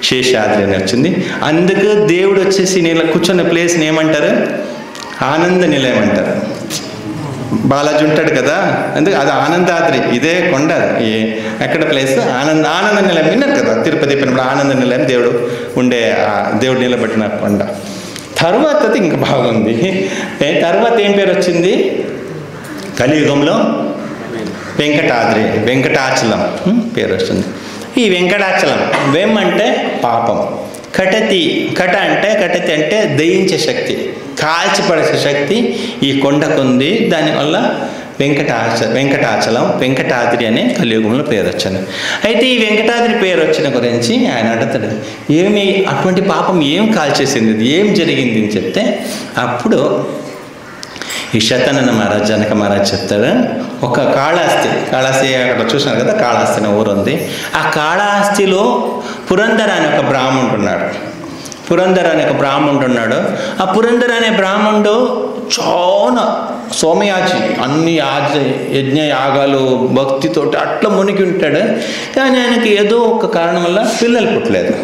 శేషాద్రి అని వచ్చింది. అందుకు దేవుడు వచ్చేసి కూర్చున్న ప్లేస్ని ఏమంటారు? ఆనంద నిలయం అంటారు. బాలాజీ ఉంటాడు కదా, అందుకే అది ఆనందాద్రి. ఇదే కొండ, ఎక్కడ ప్లేస్ ఆనంద నిలయం. విన్నారు కదా తిరుపతి పోయినప్పుడు ఆనంద నిలయం దేవుడు నిలబెట్టిన కొండ. తర్వాతది ఇంకా బాగుంది. తర్వాత ఏం పేరు వచ్చింది కలియుగంలో? వెంకటాచలం పేరు వస్తుంది. ఈ వెంకటాచలం అంటే పాపం, కటతి అంటే దయించే శక్తి, కాల్చిపడే శక్తి ఈ కొండకుంది. దానివల్ల వెంకటాచలం, వెంకటాద్రి అనే కలియుగంలో పేరు వచ్చింది. అయితే ఈ వెంకటాద్రి పేరు వచ్చిన గురించి ఆయన అడుగుతాడు, అటువంటి పాపం ఏం కాల్చేసింది, ఏం జరిగింది అని చెప్తే, అప్పుడు ఈ శతనన మహారాజ్, జనక మహారాజ్ చెప్తాడు, ఒక కాళహస్తి అక్కడ చూసినారు కదా, కాళహస్తి అనే ఊరు ఉంది. ఆ కాళహస్తిలో పురంధర అనే ఒక బ్రాహ్మణుడు ఉన్నాడు. ఆ పురంధర అనే బ్రాహ్మణుడు చాలా సోమయాజి, అన్ని యజ్ఞ యాగాలు భక్తితోటి అట్లా మునిగి ఉంటాడు. కానీ ఆయనకి ఏదో ఒక కారణం వల్ల పిల్లలు పుట్టలేదు.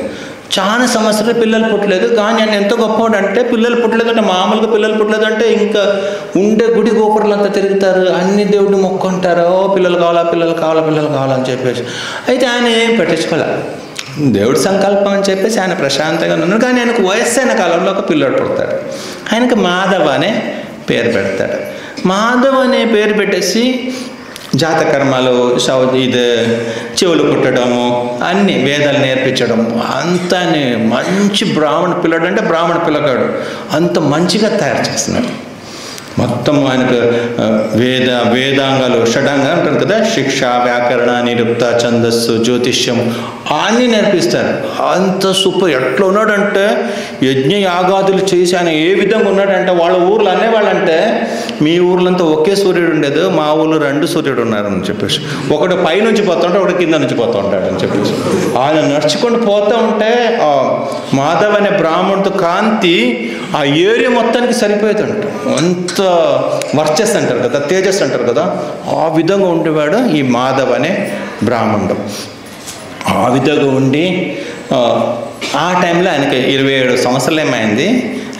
చాలా సంవత్సరాలు పిల్లలు పుట్టలేదు. కానీ ఆయన ఎంత గొప్పవాడు అంటే, పిల్లలు పుట్టలేదంటే మామూలుగా పిల్లలు పుట్టలేదంటే ఇంకా ఉండే గుడి గోపురాలంతా తిరుగుతారు, అన్ని దేవుడిని మొక్కుంటారు, పిల్లలు కావాలని చెప్పేసి. అయితే ఆయన ఏం పట్టించుకోలే, దేవుడి సంకల్పం అని చెప్పేసి ఆయన ప్రశాంతంగా ఉన్నాడు. కానీ ఆయనకు వయస్సైన కాలంలో ఒక పిల్లడు పుడతాడు. ఆయనకు మాధవ అనే పేరు పెడతాడు. మాధవ్ అనే పేరు పెట్టేసి జాతకర్మలు, చెవులు కుట్టడము, అన్ని వేదాలు నేర్పించడము, అంతా మంచి బ్రాహ్మణ పిల్లడు, అంటే బ్రాహ్మణ పిల్లగాడు అంత మంచిగా తయారు చేస్తున్నాడు. మొత్తం ఆయనకు వేదాంగాలు, షడాంగాలు ఉంటుంది కదా, శిక్ష, వ్యాకరణ, నిరుక్త, ఛందస్సు, జ్యోతిష్యం అన్నీ నేర్పిస్తారు. అంత సూపర్. ఎట్లా ఉన్నాడంటే యజ్ఞ యాగాదులు చేసి ఆయన ఏ విధంగా ఉన్నాడంటే, వాళ్ళ ఊర్లో అనేవాళ్ళంటే మీ ఊర్లంతా ఒకే సూర్యుడు ఉండేది, మా ఊళ్ళో 2 సూర్యుడు ఉన్నారని చెప్పేసి, ఒకడు పై నుంచి పోతూ ఉంటాడు, ఒకటి కింద నుంచి పోతూ ఉంటాడు అని చెప్పేసి ఆయన నడుచుకొని పోతూ ఉంటే ఆ మాధవ్ అనే బ్రాహ్మణుడితో కాంతి ఆ ఏరియా మొత్తానికి సరిపోయేదంట. అంత వర్చస్ అంటారు కదా, తేజస్ అంటారు కదా, ఆ విధంగా ఉండేవాడు ఈ మాధవ్ అనే బ్రాహ్మణుడు. ఆ విధంగా ఉండి ఆ టైంలో ఆయనకి 27 సంవత్సరాలు ఏమైంది.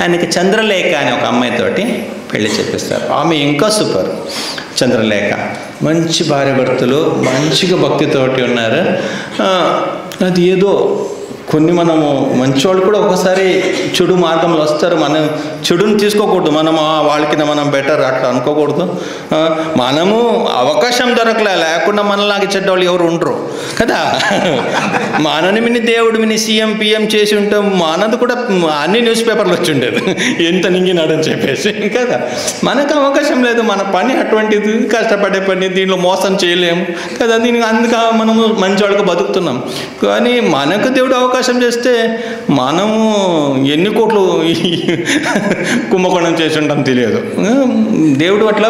ఆయనకి చంద్రలేఖ అనే ఒక అమ్మాయితోటి పెళ్లి చేపిస్తారు. ఆమె ఇంకా సూపర్. చంద్రలేఖ మంచి భార్య భర్తలు, మంచిగా భక్తితోటి ఉన్నారు. అది ఏదో కొన్ని మనము మంచివాళ్ళు కూడా ఒకసారి చెడు మార్గంలో వస్తారు. మనం చెడుని తీసుకోకూడదు, మనం వాళ్ళకి మనం బెటర్ అట్లా అనుకోకూడదు. మనము అవకాశం దొరకలే, లేకుండా మనలాగా చెడ్డవాళ్ళు ఎవరు ఉండరు కదా. మనని విని దేవుడు విని సీఎం పిఎం చేసి ఉంటాం, మనది కూడా అన్ని న్యూస్ పేపర్లు వచ్చి ఉండేది ఎంత నింగినాడని చెప్పేసి కదా. మనకు అవకాశం లేదు, మన పని అటువంటిది, కష్టపడే పని, దీనిలో మోసం చేయలేము కదా. దీనికి అందుక మనము మంచివాళ్ళకి బతుకుతున్నాం. కానీ మనకు దేవుడు అవకాశం చేస్తే మనము ఎన్ని కోట్లు కుంభకోణం చేసి ఉంటాం తెలియదు. దేవుడు అట్లా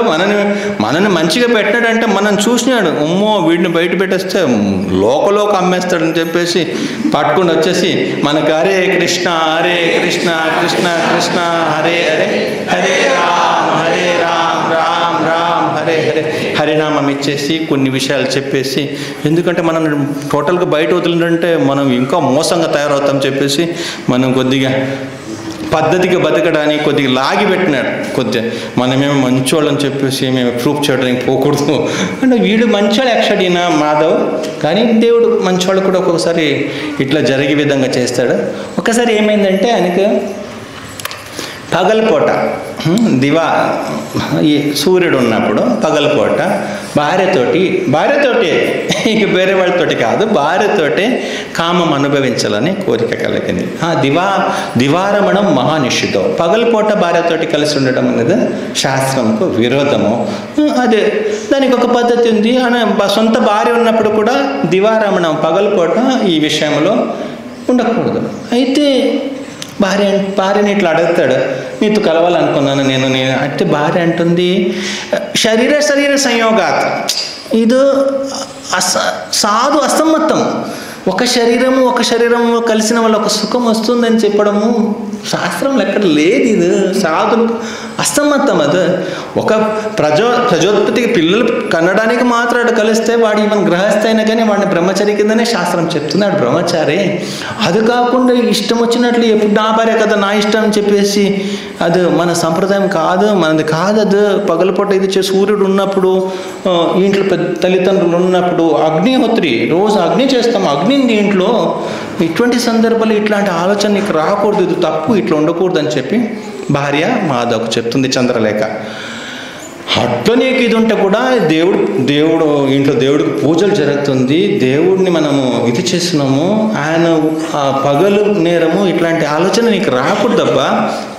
మనని మంచిగా పెట్టాడంటే మనం చూసినాడు, అమ్మో వీడిని బయట పెట్టేస్తే లోకలోకి అమ్మేస్తాడని చెప్పేసి పట్టుకుని వచ్చేసి మనకు హరే కృష్ణ హరే కృష్ణ కృష్ణ కృష్ణ హరే హరే హరే రామ్ హరే రామ్ రామ్ రామ్ హరే హరే హరినామం ఇచ్చేసి కొన్ని విషయాలు చెప్పేసి, ఎందుకంటే మనం టోటల్గా బయట వదిలిందంటే మనం ఇంకా మోసంగా తయారవుతాం చెప్పేసి మనం కొద్దిగా పద్ధతిగా బతకడానికి కొద్దిగా లాగి పెట్టినాడు. కొద్దిగా మనమేమో మంచోళ్ళని చెప్పేసి మేము ప్రూఫ్ చేయడానికి పోకూడదు అంటే వీడు మంచోళ్ళు యాక్చువల్లీ ఈయన మాధవ్, కానీ దేవుడు మంచోళ్ళు కూడా ఒక్కొక్కసారి ఇట్లా జరిగే విధంగా చేస్తాడు. ఒకసారి ఏమైందంటే ఆయనకు పగలపూట ఈ సూర్యుడు ఉన్నప్పుడు పగలపూట భార్యతోటి ఇక వేరే వాళ్ళతోటి కాదు, భార్యతోటి కామం అనుభవించాలని కోరిక కలిగింది. దివారమణం మహానిషిద్ధం. పగలపూట భార్యతోటి కలిసి ఉండడం అనేది శాస్త్రంకు విరోధము. అదే దానికి ఒక పద్ధతి ఉంది. సొంత భార్య ఉన్నప్పుడు కూడా దివారమణం పగలపూట ఈ విషయంలో ఉండకూడదు. అయితే భార్యని ఇట్లా అడుగుతాడు, నీతో కలవాలనుకున్నాను నేను అంటే భార్య అంటుంది శరీర సంయోగాత్, ఇది సాధు అసమ్మతం. ఒక శరీరము కలిసిన వాళ్ళు ఒక సుఖం వస్తుందని చెప్పడము శాస్త్రంలో ఎక్కడ లేదు. ఇది సాధులకు అసమ్మతం. అది ఒక ప్రజోత్పత్తికి పిల్లలు కనడానికి మాత్రం కలిస్తే వాడు ఈవెన్ గృహస్థ అయినా కానీ వాడిని బ్రహ్మచారి కిందనే శాస్త్రం చెప్తున్నాడు, బ్రహ్మచారి. అది కాకుండా ఇష్టం వచ్చినట్లు ఎప్పుడు నా భార్య కదా నా ఇష్టం అని చెప్పేసి అది మన సంప్రదాయం కాదు, మనది కాదు. అది పగలపూట ఇది సూర్యుడు ఉన్నప్పుడు ఇంట్లో తల్లిదండ్రులు ఉన్నప్పుడు అగ్నిహోత్రి రోజు అగ్ని చేస్తాం, అగ్ని దీంట్లో ఇటువంటి సందర్భాలు ఇట్లాంటి ఆలోచన నీకు రాకూడదు, ఇది తప్పు, ఇట్లా ఉండకూడదు అని చెప్పి భార్య మాధవ్కు చెప్తుంది చంద్రలేఖ. అట్లా నీకు ఇది ఉంటే కూడా దేవుడు ఇంట్లో దేవుడికి పూజలు జరుగుతుంది, దేవుడిని మనము ఇది చేస్తున్నాము, ఆయన పగలు నేరము ఇట్లాంటి ఆలోచన నీకు రాకూడదబ్బా.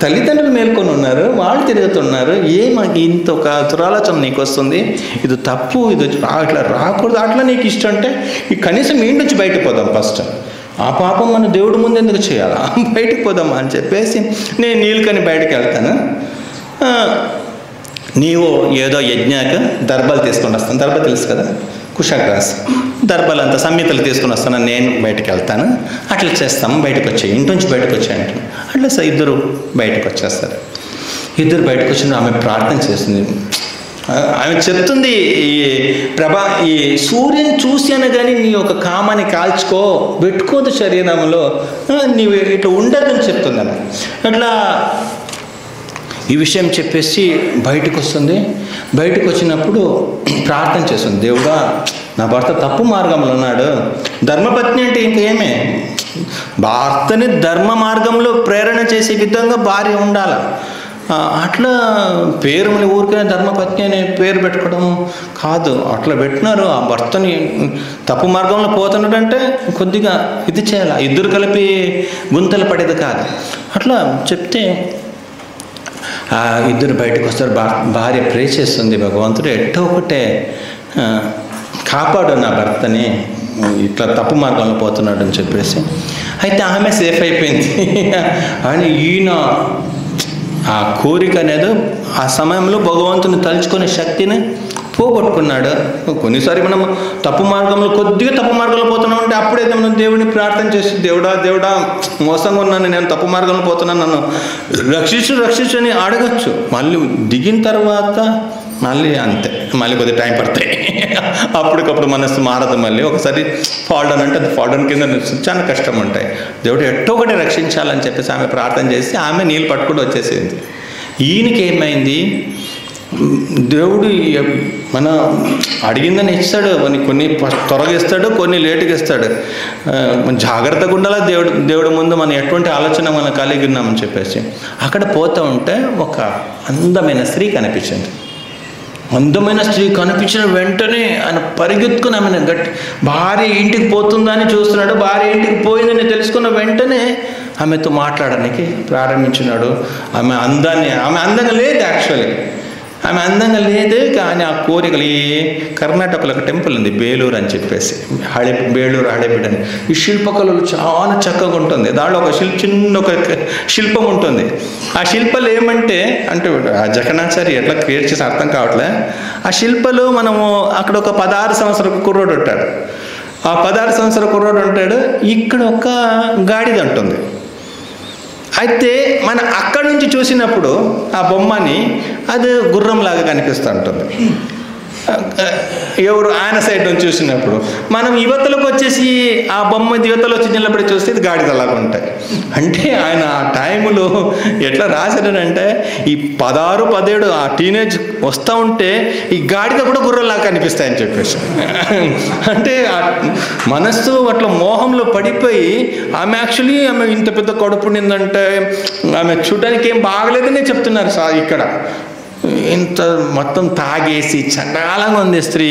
తల్లిదండ్రులు మేల్కొని ఉన్నారు, వాళ్ళు తిరుగుతున్నారు, మాకు ఇంత ఒక దురాలోచన నీకు వస్తుంది, ఇది తప్పు, ఇది ఇట్లా రాకూడదు. అట్లా నీకు ఇష్టం అంటే కనీసం ఇంటి నుంచి బయటకు పోదాం ఫస్ట్. ఆ పాపం మన దేవుడి ముందు ఎందుకు చేయాలా, బయటకు పోదామా అని చెప్పేసి నేను నీళ్ళకని బయటకు వెళ్తాను, నీవు ఏదో యజ్ఞాక దర్భాలు తీసుకొని వస్తాను. దర్భ తెలుసు కదా, కుషాగ్రాస్ దర్భాలు అంతా సంహితలు తీసుకొని వస్తాను, నేను బయటకు వెళ్తాను, అట్లా చేస్తాము, బయటకు వచ్చాయి, ఇంటి నుంచి బయటకు వచ్చాయంట. అట్లా ఇద్దరు బయటకు వచ్చేస్తారు. ఇద్దరు బయటకు వచ్చిన ఆమె ప్రార్థన చేస్తుంది. ఆమె చెప్తుంది, ఈ సూర్యుని చూసాను కానీ నీ ఒక కామాన్ని కాల్చుకో, పెట్టుకోదు శరీరంలో, నీవు ఇట్లా ఉండదని చెప్తుంది ఆమె. అట్లా ఈ విషయం చెప్పేసి బయటకు వస్తుంది. బయటకు వచ్చినప్పుడు ప్రార్థన చేస్తుంది, దేవుడా నా భర్త తప్పు మార్గంలో ఉన్నాడు. ధర్మపత్ని అంటే ఇంకేమే, భర్తని ధర్మ మార్గంలో ప్రేరణ చేసే విధంగా భార్య ఉండాలి. అట్లా పేరు మన ఊరికనే ధర్మపత్ని అనే పేరు పెట్టుకోవడం కాదు, అట్లా పెట్టినారు. ఆ భర్తని తప్పు మార్గంలో పోతున్నాడంటే కొద్దిగా ఇది చేయాలి, ఇద్దరు కలిపి గుంతలు పడేది కాదు. అట్లా చెప్తే ఇద్దరు బయటకు వస్తారు. భార్య ప్రే చేస్తుంది, భగవంతుడు ఎట్టో ఒకటే కాపాడు నా భర్తని, ఇట్లా తప్పు మార్గంలో పోతున్నాడు అని చెప్పేసి. అయితే ఆమె సేఫ్ అయిపోయింది. అని ఈయన ఆ కోరిక అనేది ఆ సమయంలో భగవంతుని తలుచుకునే శక్తిని పోగొట్టుకున్నాడు. కొన్నిసారి మనం తప్పు మార్గంలో కొద్దిగా తప్పు మార్గంలో పోతున్నాం అంటే అప్పుడైతే మనం దేవుడిని ప్రార్థన చేసి దేవుడా మోసంగా ఉన్నాను, నేను తప్పు మార్గంలో పోతున్నాను, నన్ను రక్షించు అని అడగచ్చు. మళ్ళీ దిగిన తర్వాత మళ్ళీ అంతే, మళ్ళీ కొద్దిగా టైం పడతాయి. అప్పటికప్పుడు మనసు మారదు. మళ్ళీ ఒకసారి ఫాల్ డౌన్ అంటే అది ఫాల్ డౌన్ కింద చాలా కష్టం ఉంటాయి. దేవుడు ఎట్టో ఒకటి రక్షించాలని చెప్పేసి ఆమె ప్రార్థన చేసి ఆమె నీళ్ళు పట్టుకుంటూ వచ్చేసింది. ఈయనకి ఏమైంది, దేవుడు మన అడిగిందని ఇస్తాడు, కొన్ని త్వరగా ఇస్తాడు, కొన్ని లేటుగా ఇస్తాడు. జాగ్రత్తగా ఉండాలా దేవుడి ముందు మనం ఎటువంటి ఆలోచన మనం కలిగి ఉన్నామని చెప్పేసి. అక్కడ పోతూ ఉంటే ఒక అందమైన స్త్రీ కనిపించింది. అందమైన స్త్రీ కనిపించిన వెంటనే ఆయన పరిగెత్తుకుని ఆమెను భార్య ఇంటికి పోతుందని చూస్తున్నాడు. భార్య ఇంటికి పోయిందని తెలుసుకున్న వెంటనే ఆమెతో మాట్లాడడానికి ప్రారంభించినాడు. ఆమె అందంగా లేదు, యాక్చువల్లీ ఆమె అందంగా లేదు, కానీ ఆ కోరికలు. కర్ణాటకలో ఒక టెంపుల్ ఉంది బేలూరు అని చెప్పేసి, బేలూరు హళేబీడు అని. ఈ శిల్పకళలు చాలా చక్కగా ఉంటుంది. దాంట్లో ఒక చిన్న ఒక శిల్పం ఉంటుంది. ఆ శిల్పాలు ఏమంటే ఆ జకణాచారి ఎట్లా క్రియేట్ చేసి అర్థం కావట్లే. ఆ శిల్పాలు మనము అక్కడ ఒక 16 సంవత్సరాల కుర్రోడు ఉంటాడు. ఆ 16 సంవత్సరాల కుర్రోడు ఉంటాడు. ఇక్కడ ఒక గాడిద ఉంటుంది. అయితే మనం అక్కడి నుంచి చూసినప్పుడు ఆ బొమ్మని అది గుర్రంలాగా కనిపిస్తూ ఉంటుంది. ఎవరు ఆయన సైడ్ నుంచి చూసినప్పుడు మనం యువతలకు వచ్చేసి ఆ బొమ్మ యువతలో వచ్చి నిలబడి చూస్తే ఇది గాడిదలాగా ఉంటాయి. అంటే ఆయన ఆ టైంలో ఎట్లా రాశాడంటే ఈ 16, 17 ఆ టీనేజ్ వస్తూ ఉంటే ఈ గాడిద కూడా గుర్రంలాగా కనిపిస్తాయని చెప్పేసి. అంటే మనస్సు అట్లా మోహంలో పడిపోయి ఆమె ఇంత పెద్ద కడుపు నిందంటే ఆమె చూడడానికి ఏం బాగలేదని చెప్తున్నారు ఇక్కడ. ఇంత మొత్తం తాగేసి చండాలంగా ఉంది స్త్రీ.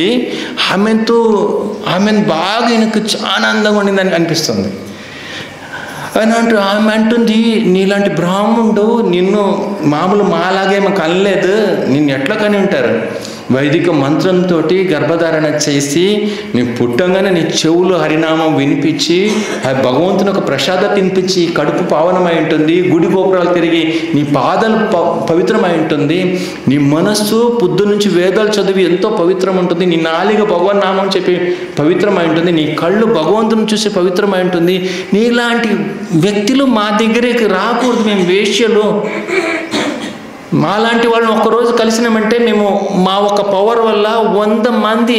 ఆమెను బాగా ఈయనకు చాలా అందంగా ఉండిందని అనిపిస్తుంది. ఆమె అంటుంది, నీలాంటి బ్రాహ్మణుడు నిన్ను మామూలు మాలాగే మాకు అనలేదు, నిన్ను ఎట్లా కని ఉంటారు? వైదిక మంత్రంతో గర్భధారణ చేసి నీ పుట్టంగానే నీ చెవులు హరినామం వినిపించి ఆ భగవంతుని ఒక ప్రసాద తినిపించి కడుపు పావనమై ఉంటుంది. గుడి గోపురాలు తిరిగి నీ పాదాలు పవిత్రమై ఉంటుంది. నీ మనస్సు పొద్దు నుంచి వేదాలు చదివి ఎంతో పవిత్రం ఉంటుంది. నీ నాలిక భగవన్ నామం చెప్పి పవిత్రమై ఉంటుంది. నీ కళ్ళు భగవంతుని చూసి పవిత్రమై ఉంటుంది. నీలాంటి వ్యక్తులు మా దగ్గరికి రాకూడదు, మేము వేశ్యలు. మాలాంటి వాళ్ళని ఒక్కరోజు కలిసినామంటే మేము మా ఒక పవర్ వల్ల 100 మంది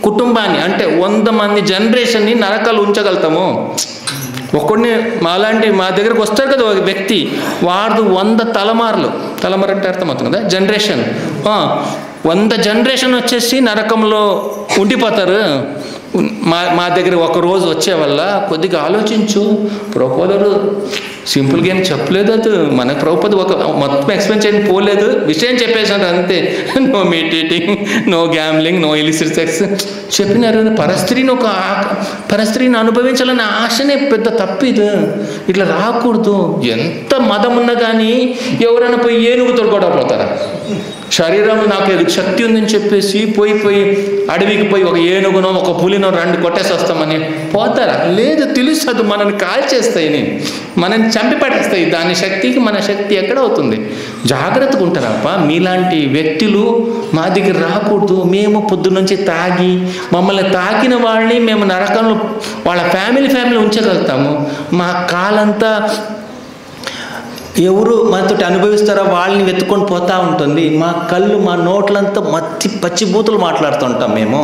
కుటుంబాన్ని, అంటే 100 మంది జనరేషన్ని నరకాలు ఉంచగలుగుతాము. ఒక్కడిని మా దగ్గరకు వస్తారు కదా ఒక వ్యక్తి, వాడు 100 తలమారు అంటే అర్థమవుతుంది కదా, జనరేషన్ 100 జనరేషన్ వచ్చేసి నరకంలో ఉండిపోతారు. మా దగ్గర ఒకరోజు వచ్చే వల్ల కొద్దిగా ఆలోచించు. ప్రభుపాదులు సింపుల్గా ఏం చెప్పలేదు, అది మన ప్రభుపాదు ఒక మొత్తం ఎక్స్ప్లెయిన్ చేయని పోలేదు, విషయం చెప్పేసాడు అంతే. No meat eating, no gambling, no illicit sex చెప్పినారు. పరస్త్రీని అనుభవించాలనే ఆశనే పెద్ద తప్పిది. ఇట్లా రాకూడదు. ఎంత మదం ఉన్నా కానీ ఎవరైనా పోయి ఏనుగుతో గొడవ పోతారా? శరీరంలో నాకు శక్తి ఉందని చెప్పేసి పోయి అడవికి పోయి ఒక ఏనుగునో ఒక పులినో 2 కొట్టేసి వస్తామని పోతారా? లేదు, తెలుస్తుంది మనల్ని కాల్చేస్తాయి, మనల్ని చంపి పడేస్తాయి. దాని శక్తికి మన శక్తి ఎక్కడ అవుతుంది? జాగ్రత్తగా ఉంటారప్ప. మీలాంటి వ్యక్తులు మా దగ్గర రాకూడదు. మేము పొద్దు నుంచి తాగి మమ్మల్ని తాకిన వాళ్ళని మేము నరకంలో వాళ్ళ ఫ్యామిలీ ఉంచగలుగుతాము. మా కాలంతా ఎవరు మనతో అనుభవిస్తారో వాళ్ళని వెతుక్కొని పోతూ ఉంటుంది. మా కళ్ళు మా నోట్లంతా పచ్చిబూతులు మాట్లాడుతుంటాం. మేము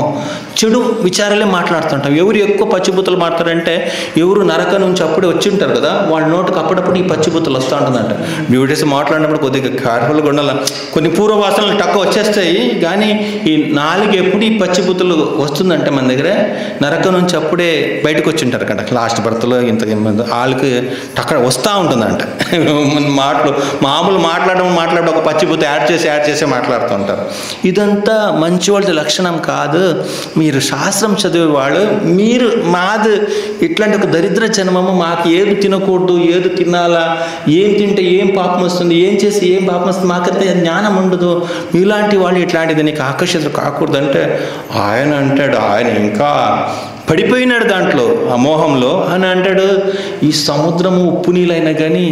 చెడు విచారాలే మాట్లాడుతుంటాం. ఎవరు ఎక్కువ పచ్చిబూతులు మాట్లాడారంటే ఎవరు నరక నుంచి అప్పుడే వచ్చి ఉంటారు కదా, వాళ్ళ నోటుకు అప్పుడప్పుడు ఈ పచ్చిబూతులు వస్తూ ఉంటుందంట. బ్యూటీస్ మాట్లాడినప్పుడు కొద్దిగా కేర్ఫుల్గా ఉండాలి. కొన్ని పూర్వవాసనలు తక్కువ వచ్చేస్తాయి, కానీ ఈ 4 ఎప్పుడు ఈ పచ్చిబూతులు వస్తుందంటే మన దగ్గర నరక నుంచి అప్పుడే బయటకు వచ్చి ఉంటారు కదా, లాస్ట్ బర్త్లో ఇంత వాళ్ళకి అక్కడ వస్తూ ఉంటుందంట. మామూలు మాట్లాడడం ఒక పచ్చిబూత యాడ్ చేసి మాట్లాడుతూ ఉంటారు. ఇదంతా మంచి వాళ్ళ లక్షణం కాదు. మీరు శాస్త్రం చదివేవాళ్ళు, మీరు మాది ఇట్లాంటి ఒక దరిద్ర జన్మము, మాకు ఏది తినకూడదు, ఏది తినాలా, ఏం తింటే ఏం పాపం వస్తుంది, ఏం చేసి ఏం పాపం వస్తుంది, మాకైతే జ్ఞానం ఉండదు. మీలాంటి వాళ్ళు ఇట్లాంటిది నీకు ఆకర్షితులు కాకూడదు అంటే ఆయన అంటాడు, ఆయన ఇంకా పడిపోయినాడు దాంట్లో ఆ మోహంలో. అని అంటాడు, ఈ సముద్రము ఉప్పు నీళ్ళైనా కానీ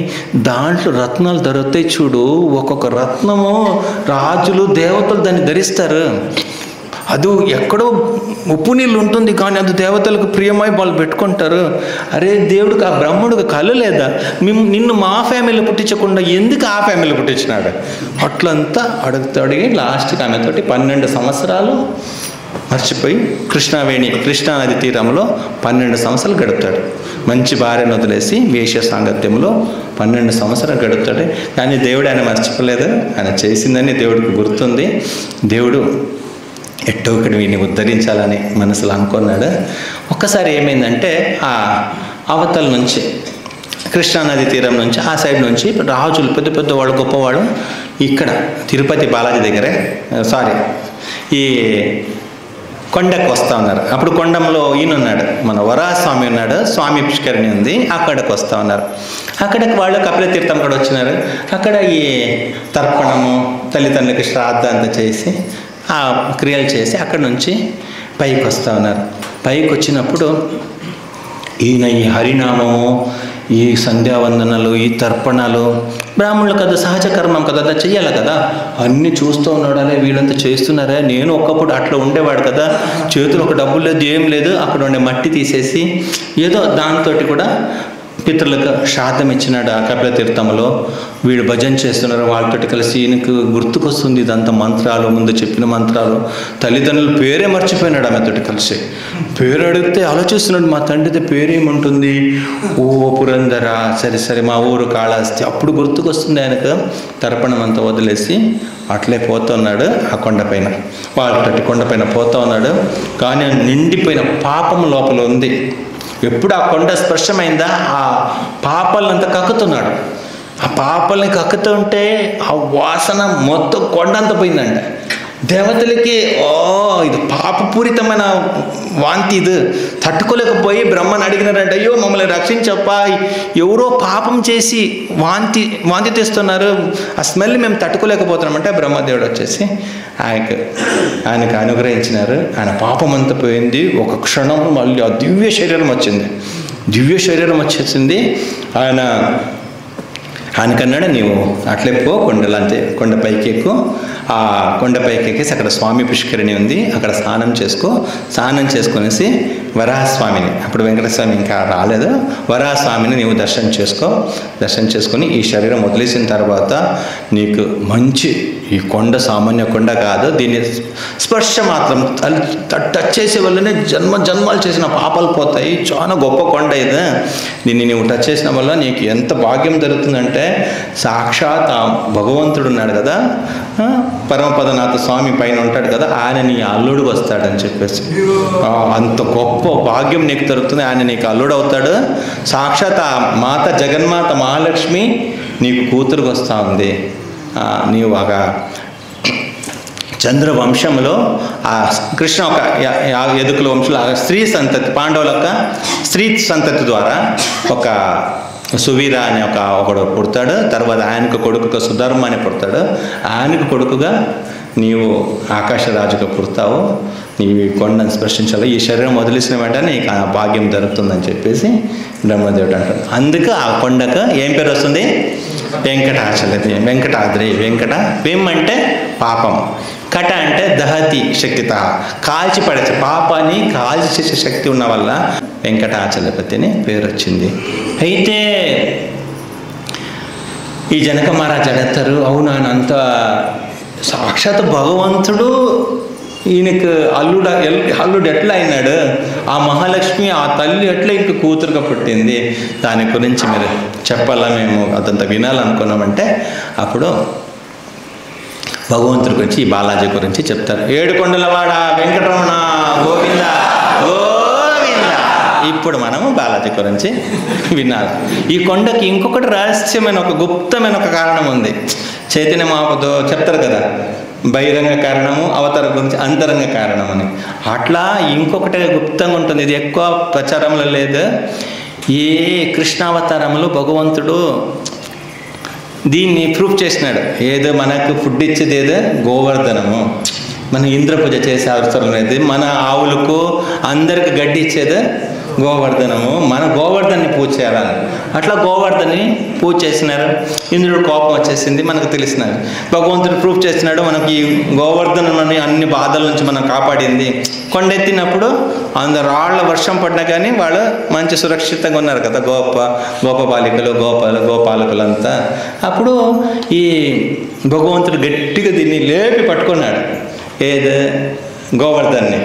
దాంట్లో రత్నాలు దొరుకుతాయి చూడు, ఒక్కొక్క రత్నము రాజులు దేవతలు దాన్ని ధరిస్తారు. అది ఎక్కడో ఉప్పు నీళ్ళు ఉంటుంది కానీ అది దేవతలకు ప్రియమై వాళ్ళు పెట్టుకుంటారు. అరే దేవుడికి, ఆ బ్రహ్ముడికి కళ్ళు లేదా? నిన్ను మా ఫ్యామిలీలో పుట్టించకుండా ఎందుకు ఆ ఫ్యామిలీలో పుట్టించినాడు? అట్లంతా అడిగి లాస్ట్కి ఆమెతోటి 12 సంవత్సరాలు మర్చిపోయి కృష్ణానది తీరంలో 12 సంవత్సరాలు గడుపుతాడు. మంచి భార్యను వదిలేసి వేశ్య సాంగత్యంలో 12 సంవత్సరాలు గడుపుతాడు. కానీ దేవుడు ఆయన మర్చిపోలేదు. ఆయన చేసిందని దేవుడికి గుర్తుంది. దేవుడు ఎట్టో ఒకటి వీడిని ఉద్ధరించాలని మనసులో అనుకున్నాడు. ఒక్కసారి ఏమైందంటే, ఆ అవతల నుంచి కృష్ణానది తీరం నుంచి ఆ సైడ్ నుంచి రాజులు, పెద్ద పెద్ద వాళ్ళు, గొప్పవాడు ఇక్కడ తిరుపతి బాలాజీ దగ్గరే ఈ కొండకు వస్తూ ఉన్నారు. అప్పుడు కొండంలో ఈయన ఉన్నాడు, మన వరాహస్వామి ఉన్నాడు, స్వామి పుష్కరిణి ఉంది, అక్కడికి వస్తూ ఉన్నారు. అక్కడికి వాళ్ళు కపిలతీర్థం కూడా వచ్చినారు. అక్కడ ఈ తర్పణము, తల్లిదండ్రులకి శ్రాద్ధ అంతా చేసి ఆ క్రియలు చేసి అక్కడి నుంచి పైకి వస్తూ ఉన్నారు. పైకి వచ్చినప్పుడు ఈయన ఈ హరినామము, ఈ సంధ్యావందనలు, ఈ తర్పణాలు బ్రాహ్మణులు కదా, సహజ కర్మం కదా, అది చెయ్యాలి కదా, అన్నీ చూస్తూ ఉన్నాడే. వీళ్ళంతా చేస్తున్నారే, నేను ఒకప్పుడు అట్లా ఉండేవాడు కదా, చేతులు ఒక డబ్బులు లేదు, ఏం లేదు, అక్కడ ఉండే మట్టి తీసేసి ఏదో దాంతో కూడా పితృలకు శ్రాద్ధం ఇచ్చినాడు. ఆ కపిలతీర్థంలో వీడు భజన చేస్తున్నారు. వాళ్ళతోటి కలిసి ఈయనకు గుర్తుకొస్తుంది ఇదంతా మంత్రాలు, ముందు చెప్పిన మంత్రాలు. తల్లిదండ్రులు పేరే మర్చిపోయినాడు. ఆమెతోటి కలిసి పేరు అడిగితే ఆలోచిస్తున్నాడు, మా తండ్రితో పేరేముంటుంది? ఓ పురంధర, సరే మా ఊరు కాళహస్తి. అప్పుడు గుర్తుకొస్తుంది ఆయనకు. తర్పణం అంతా వదిలేసి అట్లే పోతున్నాడు ఆ కొండపైన. వాళ్ళతోటి కొండపైన పోతూ ఉన్నాడు. కానీ నిండిపోయిన పాపం లోపల ఉంది. ఎప్పుడు ఆ కొండ స్పర్శమైందా ఆ పాపాలంతా కక్కుతున్నాడు. ఆ పాపాలని కక్కుతుంటే ఆ వాసన మొత్తం కొండంతా పోయిందంట. దేవతలకి ఇది పాపపూరితమైన వాంతి, ఇది తట్టుకోలేకపోయి బ్రహ్మను అడిగినారంట, అయ్యో మమ్మల్ని రక్షించప్పా, ఎవరో పాపం చేసి వాంతి తెస్తున్నారు, ఆ స్మెల్ మేము తట్టుకోలేకపోతున్నామంటే బ్రహ్మదేవుడు వచ్చేసి ఆయనకు అనుగ్రహించినారు. ఆయన పాపం అంతా పోయింది. ఒక క్షణం మళ్ళీ ఆ దివ్య శరీరం వచ్చేసింది. ఆయనకన్నాడు, నీవు అట్లే పో, కొండపైకి ఎక్కువ. ఆ కొండపైకి ఎక్కేసి అక్కడ స్వామి పుష్కరిణి ఉంది, అక్కడ స్నానం చేసుకొనేసి వరాహస్వామిని, అప్పుడు వెంకటస్వామి ఇంకా రాలేదు, వరాహస్వామిని నీవు దర్శనం చేసుకొని ఈ శరీరం వదిలేసిన తర్వాత నీకు మంచి, ఈ కొండ సామాన్య కొండ కాదు, దీన్ని స్పర్శ మాత్రం టచ్ చేసే వల్లనే జన్మాలు చేసిన పాపాలు పోతాయి, చాలా గొప్ప కొండ ఇది, దీన్ని నీవు టచ్ చేసిన వల్ల నీకు ఎంత భాగ్యం జరుగుతుందంటే, సాక్షాత్ ఆ భగవంతుడు ఉన్నాడు కదా, పరమపదనాథ స్వామి పైన ఉంటాడు కదా, ఆయన నీ అల్లుడు వస్తాడని చెప్పేసి, అంత గొప్ప భాగ్యం నీకు దొరుకుతుంది. ఆయన నీకు అల్లుడు అవుతాడు. సాక్షాత్ ఆ మాత జగన్మాత మహాలక్ష్మి నీకు కూతురుకు వస్తూ ఉంది. నీవు ఒక చంద్రవంశంలో ఆ కృష్ణ ఒక యదుకుల వంశంలో స్త్రీ సంతతి, పాండవుల యొక్క స్త్రీ సంతతి ద్వారా ఒక సువీర అనే ఒకడు పుడతాడు. తర్వాత ఆయనకు కొడుకుగా సుధర్మ అని పుడతాడు. ఆయనకు కొడుకుగా నీవు ఆకాశరాజుగా పుడతావు. నీవు కొండను స్పర్శించాలి, ఈ శరీరం వదిలేసిన వెంటనే నీకు ఆ భాగ్యం జరుగుతుందని చెప్పేసి బ్రహ్మదేవుడు అంటాడు. అందుకు ఆ కొండకు ఏం పేరు వస్తుంది? వెంకటాచలది, వెంకటాద్రి. వెం అంటే పాపం, కట అంటే దహతి శక్తిత, కాల్చి పడేసి పాపాన్ని కాల్చి చేసే శక్తి ఉన్న వల్ల వెంకటాచలపతి అని పేరు వచ్చింది. అయితే ఈ జనక మహారాజు అడుగుతారు, అవునా అంత సాక్షాత్ భగవంతుడు ఈయనకు అల్లుడు ఎట్లా అయినాడు? ఆ మహాలక్ష్మి ఆ తల్లి ఎట్లా ఇంక కూతురుగా పుట్టింది? దాని గురించి మీరు చెప్పాలా, మేము అదంతా వినాలనుకున్నామంటే అప్పుడు భగవంతుడి గురించి, ఈ బాలాజీ గురించి చెప్తారు. ఏడుకొండలవాడ వెంకటరమణ గోవింద గోవింద. ఇప్పుడు మనము బాలాజీ గురించి వినాలి. ఈ కొండకి ఇంకొకటి రహస్యమైన ఒక గుప్తమైన ఒక కారణం ఉంది. చైతన్య మహాప్రభు చెప్తారు కదా, బహిరంగ కారణము, అవతార గురించి అంతరంగ కారణం అని. అట్లా ఇంకొకటి గుప్తంగా ఉంటుంది, ఇది ఎక్కువ ప్రచారంలో లేదు. ఏ కృష్ణావతారంలో భగవంతుడు దీన్ని ప్రూఫ్ చేసినాడు. ఏదో మనకు ఫుడ్ ఇచ్చేది ఏదో గోవర్ధనము. మనం ఇంద్ర పూజ చేసే అవసరం లేదు. మన ఆవులకు అందరికి గడ్డి ఇచ్చేది గోవర్ధనము. మన గోవర్ధన్ని పూజ చేయాలని అట్లా గోవర్ధన్ని పూజ చేసినారు. ఇంద్రుడు కోపం వచ్చేసింది, మనకు తెలిసినది. భగవంతుడు ప్రూఫ్ చేసినాడు, మనకి గోవర్ధనని అన్ని బాధల నుంచి మనం కాపాడింది. కొండెత్తినప్పుడు అందరు రాళ్ల వర్షం పడినా కానీ వాళ్ళు మంచి సురక్షితంగా ఉన్నారు కదా, గోపబాలికలు గోపాలకులంతా. అప్పుడు ఈ భగవంతుడు గట్టిగా దీన్ని లేపి పట్టుకున్నాడు. ఏది? గోవర్ధన్ని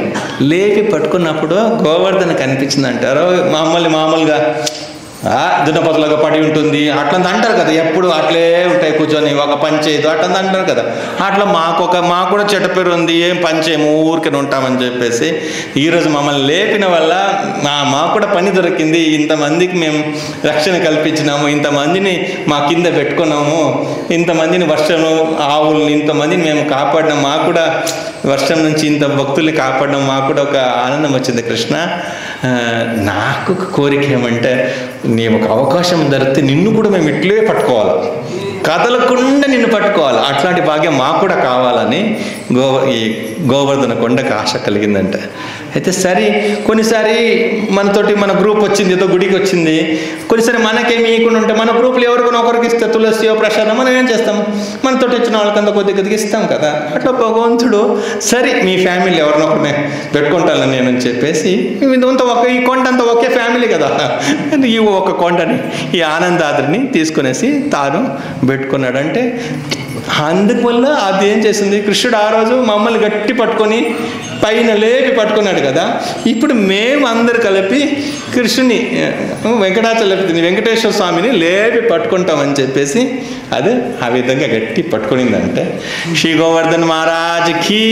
లేపి పట్టుకున్నప్పుడు గోవర్ధన కనిపించింది అంటారు. మామూలుగా దున్నపోతలాగా పడి ఉంటుంది అట్లంత అంటారు కదా, ఎప్పుడు అట్లే ఉంటాయి కూర్చొని ఒక పని చేయదు అట్లంత అంటారు కదా. అట్లా మాకు కూడా చెడ్డ పేరు ఉంది, ఏం పని చేయము ఊరికే ఉంటామని చెప్పేసి ఈరోజు మమ్మల్ని లేపిన వల్ల మాకు కూడా పని దొరికింది. ఇంతమందికి మేము రక్షణ కల్పించినాము, ఇంతమందిని మా కింద పెట్టుకున్నాము, ఇంతమందిని వర్షము ఆవుల్ని ఇంతమందిని మేము కాపాడినాం, మాకు కూడా వర్షం నుంచి ఇంత భక్తుల్ని కాపాడడం మాకు కూడా ఒక ఆనందం వచ్చింది. కృష్ణ, నాకు కోరిక ఏమంటే నీ ఒక అవకాశం దొరికితే నిన్ను కూడా మేము ఇట్లే పట్టుకోవాలి, కదలకుండా నిన్ను పట్టుకోవాలి, అట్లాంటి భాగ్యం మాకు కూడా కావాలని ఈ గోవర్ధన కొండకు ఆశ కలిగిందంట. అయితే సరే, కొన్నిసారి మనతోటి మన గ్రూప్ వచ్చింది, ఏదో గుడికి వచ్చింది, కొన్నిసారి మనకేమి ఇవ్వకుండా ఉంటే మన గ్రూప్లో ఎవరికైనా ఒకరికి ఇస్తే తులసి ప్రసాదం మనం ఏం చేస్తాం, మనతోటి వచ్చిన వాళ్ళకంతా కొద్దిగా ఇస్తాం కదా. అట్లా భగవంతుడు సరే మీ ఫ్యామిలీ ఎవరినొకరినే పెట్టుకుంటాను నేను అని చెప్పేసి ఈ కొండ అంతా ఒకే ఫ్యామిలీ కదా, ఈ ఒక కొండని ఈ ఆనందాద్రిని తీసుకునేసి తాను పెట్టుకున్నాడు. అంటే అందువల్ల అది ఏం చేసింది, కృష్ణుడు ఆ రోజు మమ్మల్ని గట్టి పట్టుకొని పైన లేపి పట్టుకున్నాడు కదా. ఇప్పుడు మేము అందరు కలిపి కృష్ణుని వెంకటేశ్వర స్వామిని లేపి పట్టుకుంటామని చెప్పేసి అది ఆ విధంగా గట్టి పట్టుకునిందంటే శ్రీ గోవర్ధన్ మహారాజ్కి,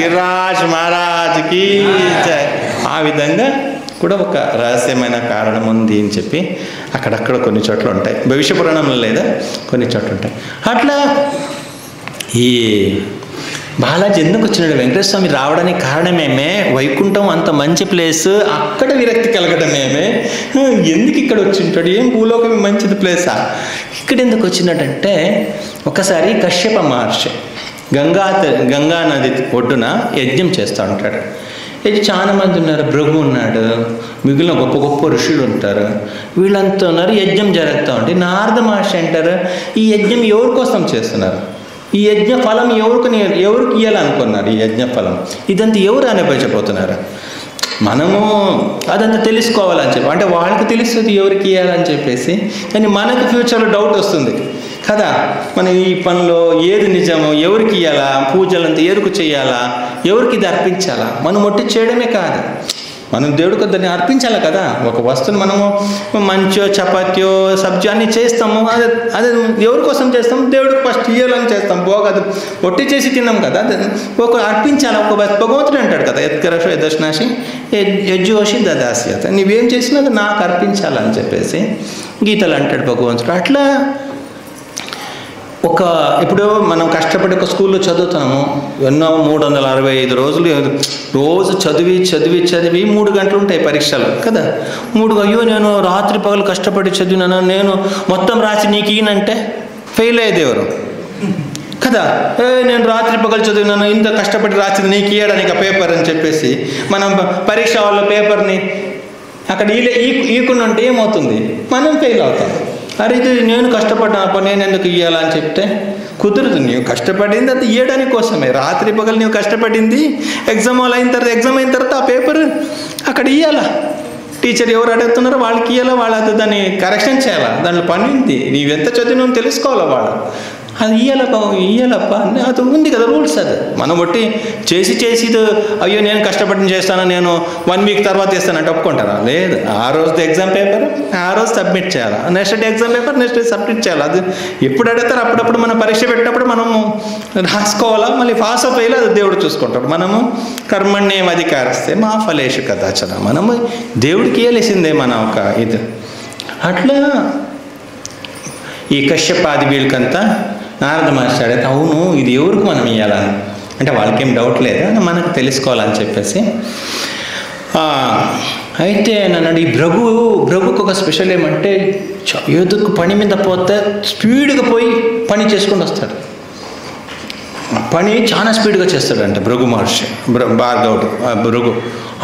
గిరిరాజ్ మహారాజ్కి ఆ విధంగా కూడా ఒక రహస్యమైన కారణం ఉంది అని చెప్పి అక్కడక్కడ కొన్ని చోట్ల ఉంటాయి. భవిష్య పురాణంలో లేదా కొన్ని చోట్ల ఉంటాయి. అట్లా ఈ బాలాజీ ఎందుకు వచ్చినాడు, వెంకటేశ్వర స్వామి రావడానికి కారణమేమే, వైకుంఠం అంత మంచి ప్లేస్, అక్కడ విరక్తి కలగడమేమే, ఎందుకు ఇక్కడ వచ్చింటాడు, ఏం భూలోకం మంచిది ప్లేసా, ఇక్కడ ఎందుకు వచ్చినాడంటే ఒకసారి కశ్యప మహర్షి గంగా నది ఒడ్డున యజ్ఞం చేస్తూ ఉంటాడు. ఇది చాలా మంది ఉన్నారు, భృగు ఉన్నాడు, మిగిలిన గొప్ప గొప్ప ఋషులు ఉంటారు, వీళ్ళంతా ఉన్నారు, యజ్ఞం జరుగుతూ ఉంటే నారద మహర్షి అంటారు, ఈ యజ్ఞం ఎవరి కోసం చేస్తున్నారు, ఈ యజ్ఞ ఫలం ఎవరికి ఇవ్వాలనుకున్నారు, ఈ యజ్ఞ ఫలం ఇదంతా ఎవరు అనుభవించబోతున్నారు, మనము అదంతా తెలుసుకోవాలని చెప్పి, అంటే వాళ్ళకి తెలుస్తుంది ఎవరికి ఇవ్వాలని చెప్పేసి, కానీ మనకు ఫ్యూచర్లో డౌట్ వస్తుంది కదా, మన ఈ పనిలో ఏది నిజమో, ఎవరికి ఇవ్వాలా, పూజలంతా ఎవరికి చేయాలా, ఎవరికి ఇది అర్పించాలా, మనం ఒట్టి చేయడమే కాదు, మనం దేవుడికి దాన్ని అర్పించాలి కదా. ఒక వస్తువుని మనము మంచో చపాతీయో సబ్జీ అన్నీ చేస్తాము, అదే ఎవరి కోసం చేస్తాము, దేవుడికి ఫస్ట్ ఇయ్యాలని చేస్తాం, అది ఒట్టి చేసి తిన్నాం కదా, ఒక అర్పించాలి. ఒక భగవంతుడు అంటాడు కదా, ఎత్కరషో యదశ్నాసి యజ్జోషి దదాస్యత, నీవేం చేసినా అది నాకు అర్పించాలని చెప్పేసి గీతలు అంటాడు భగవంతుడు. అట్లా ఇప్పుడు మనం కష్టపడి ఒక స్కూల్లో చదువుతాము, ఎన్నో 365 రోజులు రోజు చదివి 3 గంటలు ఉంటాయి పరీక్షలు కదా. అయ్యో నేను రాత్రి పగలు కష్టపడి చదివినాను, నేను మొత్తం రాసి నీకు ఈయనంటే ఫెయిల్ అయ్యేది ఎవరు కదా. నేను రాత్రి పగలు చదివినాను, ఇంత కష్టపడి రాసింది నీకు ఇయ్యడానికి ఆ పేపర్ అని చెప్పేసి మనం పరీక్ష వాళ్ళ పేపర్ని అక్కడ ఈకుండా ఉంటే ఏమవుతుంది, మనం ఫెయిల్ అవుతాం. అరే ఇది నేను కష్టపడ్డాను, నేను ఎందుకు ఇవ్వాలని చెప్తే కుదరదు. నీవు కష్టపడింది అది ఇవ్వడానికి కోసమే, రాత్రి పగలు నీవు కష్టపడింది ఎగ్జామ్ అయిన తర్వాత ఆ పేపర్ అక్కడ ఇవ్వాలా, టీచర్ ఎవరు అడుగుతున్నారో వాళ్ళకి ఇవ్వాలా, వాళ్ళు దాన్ని కరెక్షన్ చేయాలా, దాంట్లో పని ఉంది, నీవెంత చదివినా తెలుసుకోవాలా, వాళ్ళు అది ఇయ్యాలప్ప అది ఉంది కదా రూల్స్. అది మనం బట్టి చేసి అయ్యో నేను కష్టపడి చేస్తాను, నేను 1 వీక్ తర్వాత ఇస్తానంటే ఒప్పుకుంటారా, లేదు. ఆ రోజు ఎగ్జామ్ పేపర్ ఆ రోజు సబ్మిట్ చేయాలా, next day exam paper next day submit చేయాలి. అది ఎప్పుడు అడుగుతారు అప్పుడప్పుడు మనం పరీక్ష పెట్టినప్పుడు మనము రాసుకోవాలా, మళ్ళీ పాస్ అయిపోయి అది దేవుడు చూసుకుంటాడు. మనము కర్మణ్యేం అధికారిస్తే మా ఫలేషు కదాచన, మనము దేవుడికి ఇయ్యలేసిందే మన ఒక ఇది. అట్లా ఈ కశ్యపాది వీళ్ళకంతా నారద మహర్షి అడిగితే అవును ఇది ఎవరికి మనం ఇవ్వాలని అంటే వాళ్ళకేం డౌట్ లేదు, మనకు తెలుసుకోవాలని చెప్పేసి. అయితే నన్ను ఈ భృగుకు ఒక స్పెషల్ ఏమంటే ఏదో పని మీద పోతే స్పీడ్గా పోయి పని చేసుకొని వస్తాడు. పని చాలా స్పీడ్గా చేస్తాడంట భృగు మహర్షి, భార్గవుడు భృగు.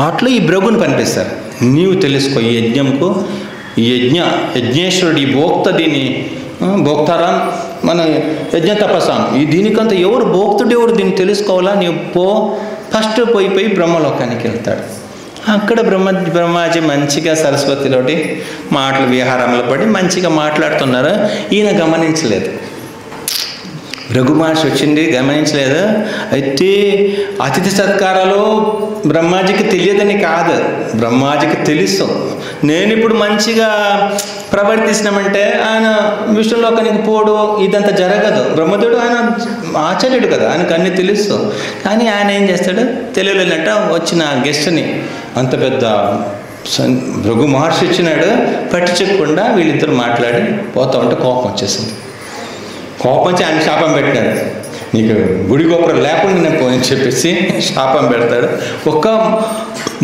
అట్లా ఈ భృగుని పనిపిస్తారు. నీవు తెలుసుకో ఈ యజ్ఞంకు, ఈ యజ్ఞేశ్వరుడు, ఈ భోక్త, దీన్ని భోక్తారాం మన యజ్ఞ తపస్సాం, ఈ దీనికంతా ఎవరు భోక్తుడు, ఎవరు దీన్ని తెలుసుకోవాలా, నీవు ఫస్ట్ పోయి బ్రహ్మలోకానికి వెళ్తాడు. అక్కడ బ్రహ్మాజీ మంచిగా సరస్వతిలోటి మాటలు విహారంలో పడి మంచిగా మాట్లాడుతున్నారు. ఈయన గమనించలేదు, భృగు మహర్షి వచ్చింది గమనించలేదు. అయితే అతిథి సత్కారాలు బ్రహ్మాజీకి తెలియదని కాదు, బ్రహ్మాజీకి తెలుసు. నేను ఇప్పుడు మంచిగా ప్రవర్తిస్తున్నామంటే ఆయన విష్ణులోకానికి పోడు, ఇదంతా జరగదు. బ్రహ్మదేవుడు ఆయన ఆచార్యుడు కదా, ఆయనకు అన్నీ తెలుసు. కానీ ఆయన ఏం చేస్తాడు, తెలియలేనట్ట వచ్చిన గెస్ట్ని, అంత పెద్ద భృగు మహర్షి వచ్చినాడు, పట్టించకుండా వీళ్ళిద్దరు మాట్లాడి పోతా ఉంటే కోపం వచ్చేసింది. కోపం వచ్చి ఆయన శాపం పెట్టాడు, నీకు గుడి గోపురం లేకుండా నేను పోయని చెప్పేసి శాపం పెడతాడు. ఒక్క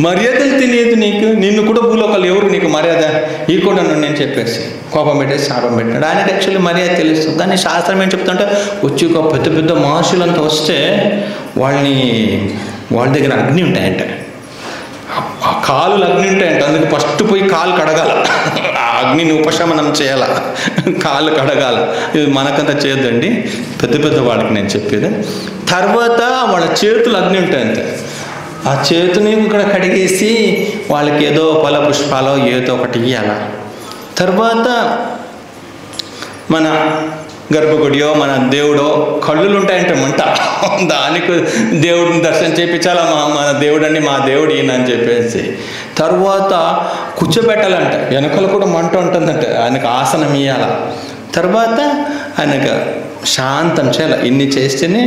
మర్యాదలు తెలియదు నీకు, నిన్ను కూడా భూలోకాలు ఎవరు నీకు మర్యాద ఇవ్వకుండా నేను చెప్పేసి కోపం పెట్టేసి శాపం పెట్టాడు. ఆయనకి యాక్చువల్లీ మర్యాద తెలుస్తుంది. కానీ శాస్త్రం ఏం చెప్తుంటే వచ్చి ఒక పెద్ద పెద్ద మహర్షులంతా వస్తే వాళ్ళ దగ్గర అగ్ని ఉంటాయంట, ఆ కాళ్ళు అగ్ని ఉంటాయంట. అందుకు ఫస్ట్ పోయి కాలు కడగాల, ఆ అగ్నిని ఉపశమనం చేయాల, కాళ్ళు కడగాల. ఇది మనకంతా చేయొద్దండి, పెద్ద పెద్ద వాళ్ళకి నేను చెప్పేది. తర్వాత వాళ్ళ చేతులు అగ్ని ఉంటాయంట, ఆ చేతిని ఇక్కడ కడిగేసి వాళ్ళకి ఏదో ఫల పుష్పాలో ఏదో ఒకటి ఇవ్వాల. తర్వాత మన గర్భగుడియో మన దేవుడో కళ్ళులు ఉంటాయంటే మంట, దానికి దేవుడిని దర్శనం చేయించాలా, మన దేవుడండి మా దేవుడు ఈయన అని చెప్పేసి. తర్వాత కూర్చోబెట్టాలంట, వెనకలు కూడా మంట ఉంటుందంట, ఆయనకు ఆసనం ఇవ్వాల. తర్వాత ఆయనకు శాంతం చేయాలి. ఇన్ని చేస్తేనే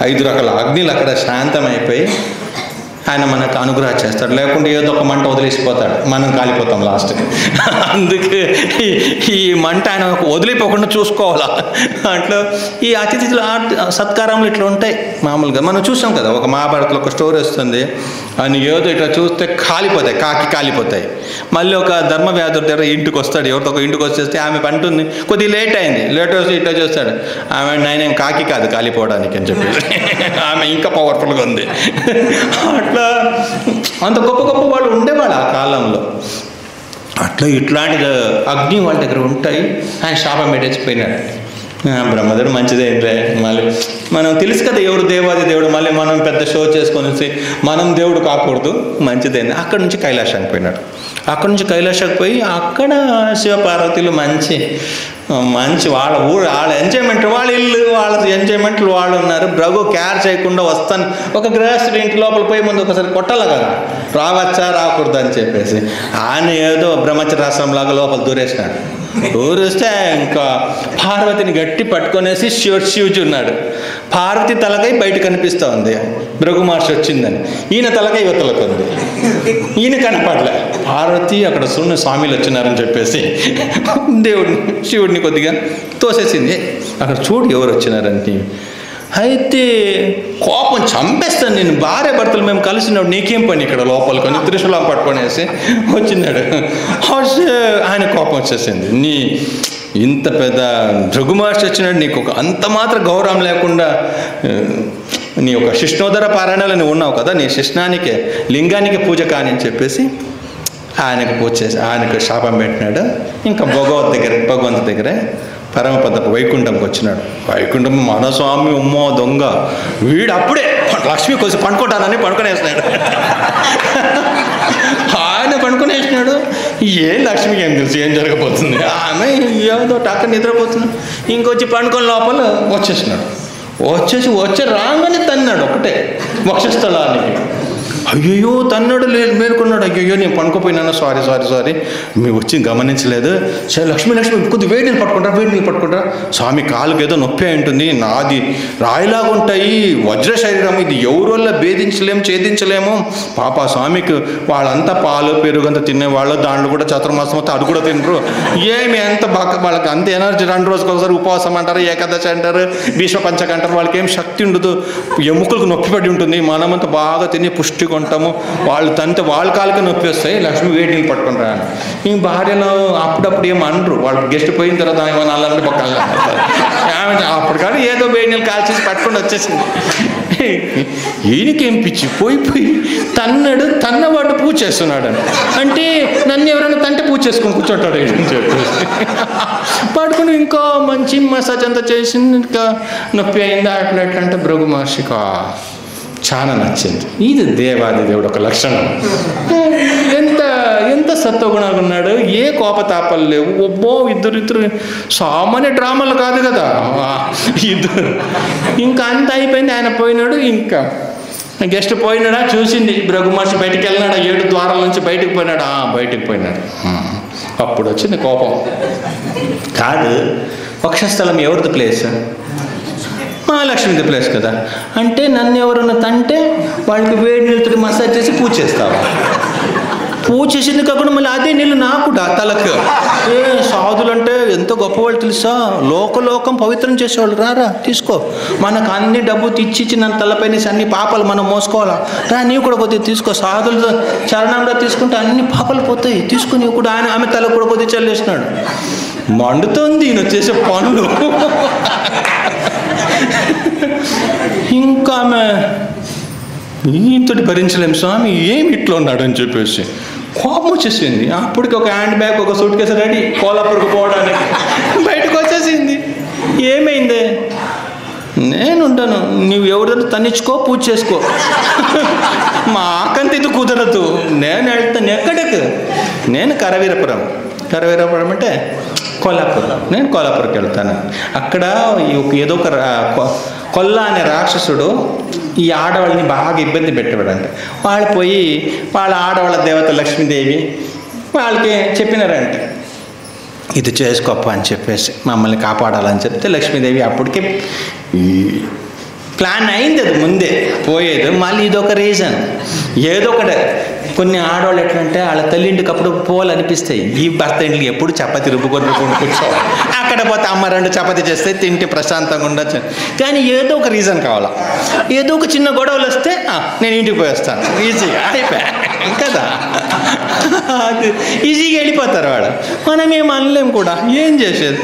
5 రకాల అగ్నిలు అక్కడ శాంతం అయిపోయి ఆయన మనకు అనుగ్రహం చేస్తాడు. లేకుంటే ఏదో ఒక మంట వదిలేసిపోతాడు, మనం కాలిపోతాం లాస్ట్కి. అందుకే ఈ మంట ఆయన వదిలిపోకుండా చూసుకోవాలా. అట్లా ఈ అతిథులు సత్కారంలో ఇట్లా ఉంటాయి. మామూలుగా మనం చూసాం కదా, ఒక మహాభారతంలో ఒక స్టోరీ వస్తుంది, ఆయన ఏదో ఇట్లా చూస్తే కాలిపోతాయి, కాలిపోతాయి. మళ్ళీ ఒక ధర్మవ్యాధుడి దగ్గర ఇంటికి వస్తాడు, ఎవరితో ఒక ఇంటికి వచ్చేస్తే ఆమె పంటుంది, కొద్దిగా లేట్ అయింది, లేట్ వస్తే ఇట్లా చూస్తాడు, ఆమె నేను కాకి కాదు కాలిపోవడానికి అని చెప్పేసి, ఆమె ఇంకా పవర్ఫుల్గా ఉంది. అట్లా అంత గొప్ప గొప్ప వాళ్ళు ఉండేవాళ్ళు ఆ కాలంలో. అట్లా ఇట్లాంటి అగ్ని వాళ్ళ దగ్గర ఉంటాయి. ఆయన శాపం పెట్టేసిపోయినాడు. బ్రహ్మదేవుడు మంచిదేంటే, మళ్ళీ మనం తెలుసు కదా ఎవరు దేవాది దేవుడు, మళ్ళీ మనం పెద్ద షో చేసుకొని మనం దేవుడు కాకూడదు, మంచిదేంది. అక్కడి నుంచి కైలాసానికి పోయినాడు. అక్కడి నుంచి కైలాసానికి పోయి అక్కడ శివపార్వతులు మంచి వాళ్ళ ఊరు, వాళ్ళ ఎంజాయ్మెంట్, వాళ్ళ ఇల్లు, వాళ్ళ ఎంజాయ్మెంట్లు వాళ్ళు ఉన్నారు. భృగు కేర్ చేయకుండా వస్తాను, ఒక గృహస్థుడి ఇంటి లోపల పోయి ముందు ఒకసారి కొట్టాలి కదా, రావచ్చా రాకూడదు అని చెప్పేసి. ఆయన ఏదో బ్రహ్మచర్యాశ్రమంలాగా లోపల దూరేసినాడు. దూరేస్తే ఇంకా పార్వతిని గట్టి పట్టుకొనేసి శివుజీ ఉన్నాడు. పార్వతి తలకై బయట కనిపిస్తూ ఉంది, భృగు మహర్షి వచ్చిందని. ఈయన తలకై యువతలకు ఉంది, ఈయన కనపడలే. పార్వతి అక్కడ స్వామిలు వచ్చినారని చెప్పేసి శివుడిని కొద్దిగా తోసేసింది, అక్కడ చూడు ఎవరు వచ్చినారంటే. అయితే కోపం చంపేస్తాను నేను, భార్య భర్తలు మేము కలిసినప్పుడు నీకేం పని ఇక్కడ లోపలికి అని త్రిశూలం పట్టుకొనేసి వచ్చినాడు. ఆయన కోపం వచ్చేసింది, ఇంత పెద్ద భృగు మహర్షి వచ్చినాడు, నీకు అంత మాత్రం గౌరవం లేకుండా నీ ఒక శిష్ణోదర పారాయణలో నువ్వు ఉన్నావు కదా, నీ శిష్ణానికి లింగానికి పూజ కాని అని చెప్పేసి ఆయనకు పూజ చేసి ఆయనకు శాపం పెట్టినాడు. ఇంకా భగవంతు దగ్గరే పరమపదకు వైకుంఠంకి వచ్చినాడు. వైకుంఠం మన స్వామి ఉమ్మో దొంగ, వీడు అప్పుడే లక్ష్మి కొంచెం పండుకుంటానని పడుకునేసినాడు. ఆయన పడుకునేసినాడు. లక్ష్మికి ఏం తెలుసు ఏం జరగబోతుంది, ఆమె ఏదో టక్క నిద్రపోతుంది. ఇంకొచ్చి పండుకొని లోపల వచ్చేసినాడు. వచ్చి రాగానే తన్నాడు ఒకటే వక్షస్థలానికి. అయ్యో తన్నాడు, మేలుకున్నాడు. అయ్యో నేను పనుకోపోయినాను, సారీ మీరు వచ్చి గమనించలేదు. సరే లక్ష్మి కొద్దిగా వేడి నీళ్ళు పట్టుకుంటారా, స్వామి కాలుకి ఏదో నొప్పి అయి ఉంటుంది, నాది రాయిలాగా ఉంటాయి, వజ్ర శరీరం, ఇది ఎవరి వల్ల భేదించలేము ఛేదించలేము. పాప స్వామికి వాళ్ళంతా పాలు పెరుగంతా తినేవాళ్ళు, దాంట్లో కూడా చతుర్మాసం వస్తే అది కూడా తినరు. ఏమి ఎంత బాగా వాళ్ళకి అంత ఎనర్జీ, 2 రోజులకు ఒకసారి ఉపవాసం అంటారు, ఏకాదశి అంటారు, భీష్మ పంచక అంటారు. వాళ్ళకి ఏం శక్తి ఉండదు, ఎముకలకు నొప్పి పడి ఉంటుంది. మనమంతా బాగా తిని పుష్టిగా ఉంటాము, వాళ్ళు తంతే వాళ్ళ కాళ్ళకి నొప్పి వస్తాయి. లక్ష్మి వేడి నీళ్ళు పట్టుకుంటారు. ఈ భార్యలో అప్పుడప్పుడు ఏమో అనరు, వాళ్ళు గెస్ట్ పోయిన తర్వాత ఏమన్నా అల్లంటే పక్కన ఆమె అప్పుడు కానీ ఏదో వేడి నీళ్ళు కాల్చేసి పట్టుకొని వచ్చేసింది. ఈయనకేం పిచ్చి, పోయి తన్నవాడు పూజ చేస్తున్నాడు అంటే నన్ను ఎవరైనా తంటే పూజ చేసుకొని కూర్చోంటాడు అని చెప్పేసి పడుకుని ఇంకా మంచి మసాజ్ అంతా చేసింది. ఇంకా నొప్పి అయిందా అట్లా అంటే భృగు మహర్షికి చాలా నచ్చింది. ఇది దేవాది దేవుడు ఒక లక్షణం. ఎంత సత్వగుణాలు ఉన్నాడు, ఏ కోపతాపాలు లేవు. ఒబ్బో ఇద్దరు సామాన్య డ్రామాలు కాదు కదా ఇద్దరు. ఇంకా అంత అయిపోయింది, ఆయన పోయినాడు. ఇంకా గెస్ట్ పోయినాడా చూసింది, భృగు మహర్షి బయటికి వెళ్ళినాడా, 7 ద్వారాల నుంచి బయటికి పోయినాడు. బయటికి పోయినాడు. అప్పుడు వచ్చింది కోపం. కాదు, వక్షస్థలం ఎవరిది ప్లేస్? మహాలక్ష్మిది ప్లేస్ కదా. అంటే నన్ను ఎవరన్నా తంటే వాళ్ళకి వేడి నీళ్ళతో మసాజ్ చేసి పూజ చేస్తావా? పూజ చేసింది కాకుండా మళ్ళీ అదే నీళ్ళు నాకు తలకు. సాధులు అంటే ఎంత గొప్పవాళ్ళు తెలుసా, లోకం పవిత్రం చేసేవాళ్ళు. రారా తీసుకో, మనకు అన్ని డబ్బు తెచ్చిచ్చి నన్ను తలపైన అన్ని పాపాలు మనం మోసుకోవాలా, రా నీవు కూడా కొద్దిగా తీసుకో. సాధులు చరణంలో తీసుకుంటే అన్ని పాపాలు పోతాయి, తీసుకుని నీవు కూడా. ఆమె తల కూడా కొద్దిగా చల్లేసినాడు. మండుతోంది ఈయన చేసే పనులు. ఇంకా ఆమె ఈయంతటి భరించలేం స్వామి, ఏమి ఇట్లా ఉన్నాడు అని చెప్పేసి కోపం వచ్చేసింది. అప్పటికి ఒక హ్యాండ్ బ్యాగ్, ఒక సూట్ కేసు రెడీ కోలాపూర్కి పోవడానికి బయటకు వచ్చేసింది. ఏమైంది? నేను ఉంటాను, నువ్వు ఎవరైనా తన్నించుకో, పూజ చేసుకో, మాకంత ఇది కుదరదు. నేను వెళ్తాను. ఎక్కడికి? నేను కరవీరపురం అంటే కోలాపూర్. నేను కోలాపూర్కి వెళ్తాను. అక్కడ ఏదో ఒక కొల్ల అనే రాక్షసుడు ఈ ఆడవాళ్ళని బాగా ఇబ్బంది పెట్టేవాడంట. వాళ్ళు పోయి వాళ్ళ ఆడవాళ్ళ దేవత లక్ష్మీదేవి వాళ్ళకి చెప్పినారంట, ఇది చేసుకోప్ప అని చెప్పేసి, మమ్మల్ని కాపాడాలని చెప్తే లక్ష్మీదేవి అప్పటికే ప్లాన్ అయింది, అది ముందే పోయేది. మళ్ళీ ఇదొక రీజన్, ఏదో ఒకటి. కొన్ని ఆడవాళ్ళు ఎట్లంటే వాళ్ళ తల్లింటికి అప్పుడు పోవాలనిపిస్తాయి, ఈ భర్త ఇంటికి ఎప్పుడు చపాతి రుబ్బుకొని కూర్చోవాలి. అక్కడ పోతే అమ్మ 2 చపాతీ చేస్తే తింటే ప్రశాంతంగా ఉండొచ్చు. కానీ ఏదో ఒక రీజన్ కావాలా, ఏదో ఒక చిన్న గొడవలు వస్తే నేను ఇంటికి పోయేస్తాను, ఈజీగా అయిపోయా కదా, అది ఈజీగా వెళ్ళిపోతారు వాడు. మనం ఏం అనలేం కూడా, ఏం చేసేది.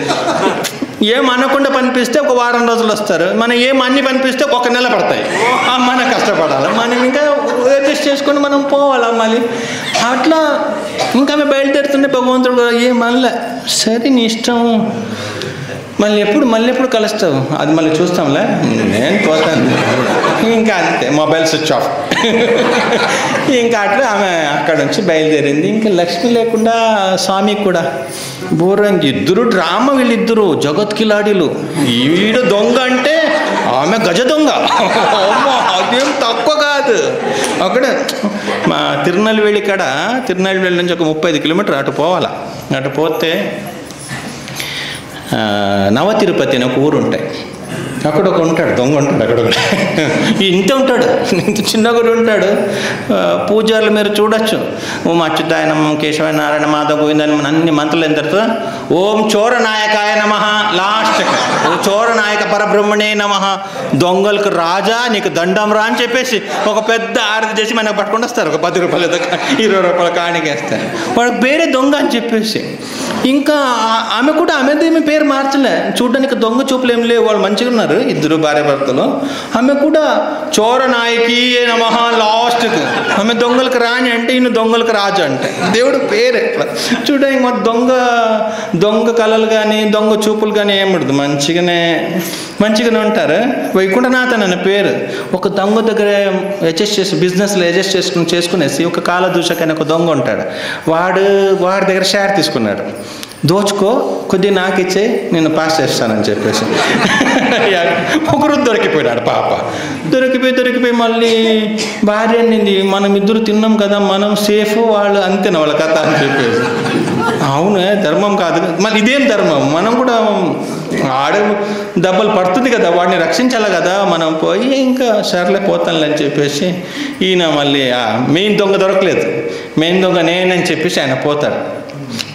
ఏం అనకుండా పనిపిస్తే ఒక వారం రోజులు వస్తారు, మనం ఏం అన్ని పనిపిస్తే 1 నెల పడతాయి. మనం కష్టపడాలి, మనం ఇంకా అడ్జస్ట్ చేసుకొని మనం పోవాలా మళ్ళీ అట్లా. ఇంకా ఆమె బయలుదేరుతుంటే భగవంతుడు ఏమనలే, సరే నీ ఇష్టం, మళ్ళీ ఎప్పుడు కలుస్తావు, అది మళ్ళీ చూస్తాంలే, నేను పోతాను. ఇంకా అంతే, మొబైల్ స్విచ్ ఆఫ్. ఇంకా అట్లా ఆమె అక్కడ నుంచి బయలుదేరింది. ఇంకా లక్ష్మి లేకుండా స్వామికి కూడా బోరంగి. ఇద్దరు డ్రామా, వీళ్ళిద్దరు జగత్కిలాడీలు. ఈడు దొంగ అంటే ఆమె గజ దొంగ, అదేం తక్కువ కాదు. అక్కడ మా తిరునల్వేలి నుంచి ఒక 35 కిలోమీటర్ అటు పోవాలా. అటు పోతే నవ తిరుపతి అని ఒక ఊరు ఉంటాయి. అక్కడ ఒక ఉంటాడు, దొంగ ఉంటాడు. అక్కడ కూడా ఇంత ఉంటాడు, ఇంత చిన్నగా ఉంటాడు. పూజారులు మీరు చూడొచ్చు, ఓం అచ్యుతాయ నమః, కేశవాయ నారాయణ మాధవ గోవిందని అన్ని మంత్రులు అయిన తర్వాత ఓం చోరనాయకాయ నమః, లాస్ట్కి ఓ చోరనాయక పరబ్రహ్మణే నమః, దొంగలకు రాజా నీకు దండం రా అని చెప్పేసి ఒక పెద్ద ఆరతి చేసి మనకు పట్టుకొని వస్తారు. ఒక 10 రూపాయలు 20 రూపాయల కాணிకేస్తారు. వాడికి పేరే దొంగ అని చెప్పేసి. ఇంకా ఆమె కూడా ఆమె పేరు మార్చలే, చూడడానికి దొంగ చూపులు ఏం లేవు, వాళ్ళు మంచిగా ఉన్నారు ఇద్దరు భార్య భర్తలు. ఆమె కూడా చోరనాయకి నమః లాస్ట్కి. ఆమె దొంగలకు రాణి అంటే ఈయన దొంగలకు రాజు అంటే దేవుడు పేరు ఎట్లా చూడండి. మరి దొంగ కళలు కానీ దొంగ చూపులు కానీ ఏముండదు, మంచిగానే ఉంటారు. వైకుంఠనాథన్ అనే పేరు. ఒక దొంగ దగ్గర అడ్జస్ట్ చేసి బిజినెస్లో అడ్జస్ట్ చేసుకునేసి ఒక కాలదూషక అనే ఒక దొంగ ఉంటాడు. వాడి దగ్గర షేర్ తీసుకున్నాడు. దోచుకో, కొద్దిగా నాకు ఇచ్చే, నేను పాస్ చేస్తానని చెప్పేసి ఒకరు దొరికిపోయినాడు. పాప దొరికిపోయి మళ్ళీ భార్య అనింది, మనం ఇద్దరు తిన్నాం కదా, మనం సేఫ్, వాళ్ళు అంతేనా వాళ్ళ కథ అని చెప్పేసి. అవునే, ధర్మం కాదు మళ్ళీ ఇదేం ధర్మం, మనం కూడా దెబ్బలు పడుతుంది కదా, వాడిని రక్షించాలి కదా. మనం పోయి ఇంకా సర్లే పోతానులే అని చెప్పేసి ఈయన మళ్ళీ మెయిన్ దొంగ దొరకలేదు, మెయిన్ దొంగ నేనని చెప్పేసి ఆయన పోతాడు.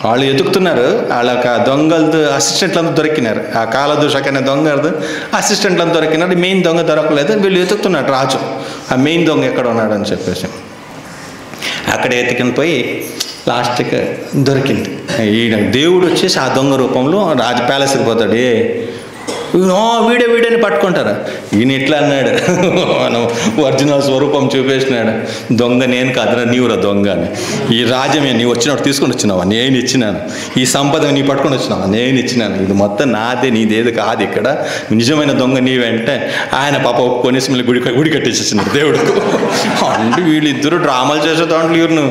వాళ్ళు ఎదుగుతున్నారు, వాళ్ళకి ఆ దొంగలతో అసిస్టెంట్లంతా దొరికినారు. ఆ కాలదూషక అనే దొంగలతో అసిస్టెంట్లంతా దొరికినారు. మెయిన్ దొంగ దొరకలేదు. వీళ్ళు ఎదుగుతున్నాడు రాజు, ఆ మెయిన్ దొంగ ఎక్కడ ఉన్నాడు అని చెప్పేసి. అక్కడ ఎత్తుకుని పోయి లాస్ట్కి దొరికింది. ఈయన దేవుడు వచ్చేసి ఆ దొంగ రూపంలో రాజు ప్యాలెస్కి పోతాడు. వీడని పట్టుకుంటారు. ఈయన ఇట్లా అన్నాడు, మనం ఒరిజినల్ స్వరూపం చూపేసినాడు. దొంగ నేను కాదురా, నీవురా దొంగ అని. ఈ రాజ్యమే నీవు వచ్చినప్పుడు తీసుకొని వచ్చినావా, నేను ఇచ్చినాను. ఈ సంపద నీ పట్టుకొని వచ్చినావా, నేను ఇచ్చినాను. ఇది మొత్తం నాదే, నీదేది కాదు. ఇక్కడ నిజమైన దొంగ నీవంటే ఆయన పాప ఒప్పుకొని మళ్ళీ గుడి కట్టేసేసినాడు దేవుడికి. అంటే వీళ్ళిద్దరూ డ్రామాలు చేసే దాంట్లో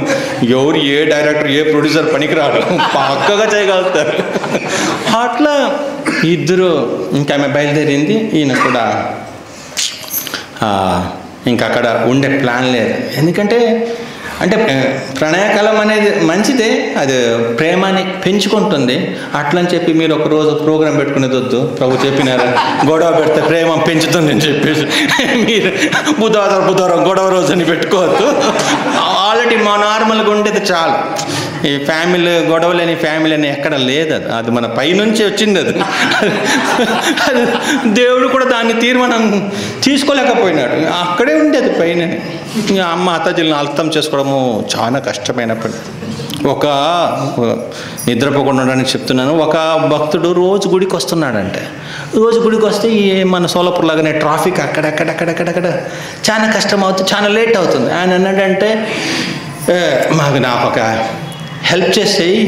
ఎవరు ఏ డైరెక్టర్ ఏ ప్రొడ్యూసర్ పనికిరాడు, పక్కగా చేయగలుగుతారు. అట్లా ఇద్దరు ఇంకా ఆమె బయలుదేరింది. ఈయన కూడా ఇంకా అక్కడ ఉండే ప్లాన్ లేదు. ఎందుకంటే ప్రణయకాలం అనేది మంచిదే, అది ప్రేమని పెంచుకుంటుంది. అట్లని చెప్పి మీరు ఒక రోజు ప్రోగ్రాం పెట్టుకునేది వద్దు. ప్రభు చెప్పినారా గొడవ పెడితే ప్రేమ పెంచుతుంది అని చెప్పేసి మీరు బుధవారం గొడవ రోజు అని పెట్టుకోవద్దు. ఆల్రెడీ మా నార్మల్గా ఉండేది చాలు. ఈ ఫ్యామిలీ గొడవ లేని ఫ్యామిలీ అని ఎక్కడ లేదు. అది మన పైనుంచి వచ్చింది. అది దేవుడు కూడా దాన్ని తీర్మానం తీసుకోలేకపోయినాడు. అక్కడే ఉండేది పైన. అమ్మ అత్తజిల్ని అర్థం చేసుకోవడము చాలా కష్టమైన పని. ఒక నిద్రపోకుండా ఉండడానికి చెప్తున్నాను. ఒక భక్తుడు రోజు గుడికి వస్తున్నాడంటే, రోజు గుడికి వస్తే మన సోలాపూర్ లాగానే ట్రాఫిక్ అక్కడక్కడ చాలా కష్టం అవుతుంది, చాలా లేట్ అవుతుంది. ఆయన అన్నాడంటే, నాకు ఒక హెల్ప్ చేసేయి,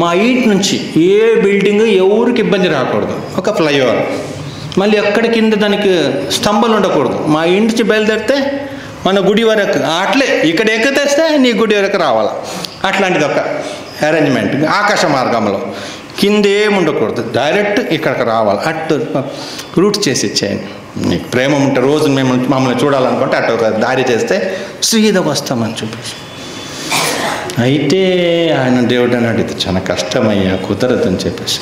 మా ఇంటి నుంచి ఏ బిల్డింగ్ ఎవరికి ఇబ్బంది రాకూడదు, ఒక ఫ్లైఓవర్, మళ్ళీ ఎక్కడి కింద దానికి స్తంభాలు ఉండకూడదు, మా ఇంటి నుంచి బయలుదేరితే మన గుడి వరకు అట్లే ఇక్కడ ఎక్కతేస్తే నీ గుడి వరకు రావాలి. అట్లాంటిది ఒక అరేంజ్మెంట్. ఆకాశ మార్గంలో కింద ఏమి ఉండకూడదు, డైరెక్ట్ ఇక్కడికి రావాలి. అటు రూట్ చేసి ఇచ్చేయండి. నీకు ప్రేమ ఉంటే రోజు మమ్మల్ని చూడాలనుకుంటే అటు ఒక దారి చేస్తే సీదాగా వస్తామని చూపించి. అయితే ఆయన దేవుడు అన్నాడు, ఇది చాలా కష్టమయ్యా, కుదరదు అని చెప్పేసి.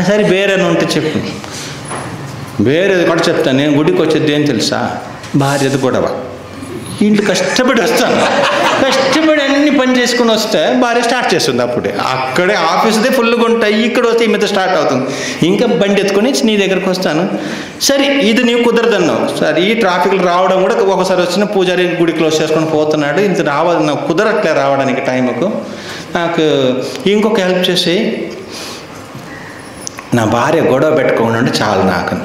సరే వేరేనా ఉంటే చెప్పు. వేరేది కూడా చెప్తాను. నేను గుడికి వచ్చేది ఏం తెలుసా, భార్యది గొడవ. ఇంట్లో కష్టపడి వస్తాను, కష్టపడి అన్ని పని చేసుకుని వస్తే భార్య స్టార్ట్ చేస్తుంది. అప్పుడే అక్కడే ఆఫీస్దే ఫుల్గా ఉంటాయి, ఇక్కడ వస్తే ఈ మీద స్టార్ట్ అవుతుంది. ఇంకా బండి ఎత్తుకొని నీ దగ్గరకు వస్తాను. సరే ఇది నీకు కుదరదన్నావు. సరే ఈ ట్రాఫిక్లు రావడం కూడా ఒకసారి వచ్చిన పూజారి గుడి క్లోజ్ చేసుకొని పోతున్నాడు. ఇంత నాకు కుదరట్లే రావడానికి టైంకు. నాకు ఇంకొక హెల్ప్ చేసి, నా భార్య గొడవ పెట్టుకోకుండా అంటే చాలు నాకు.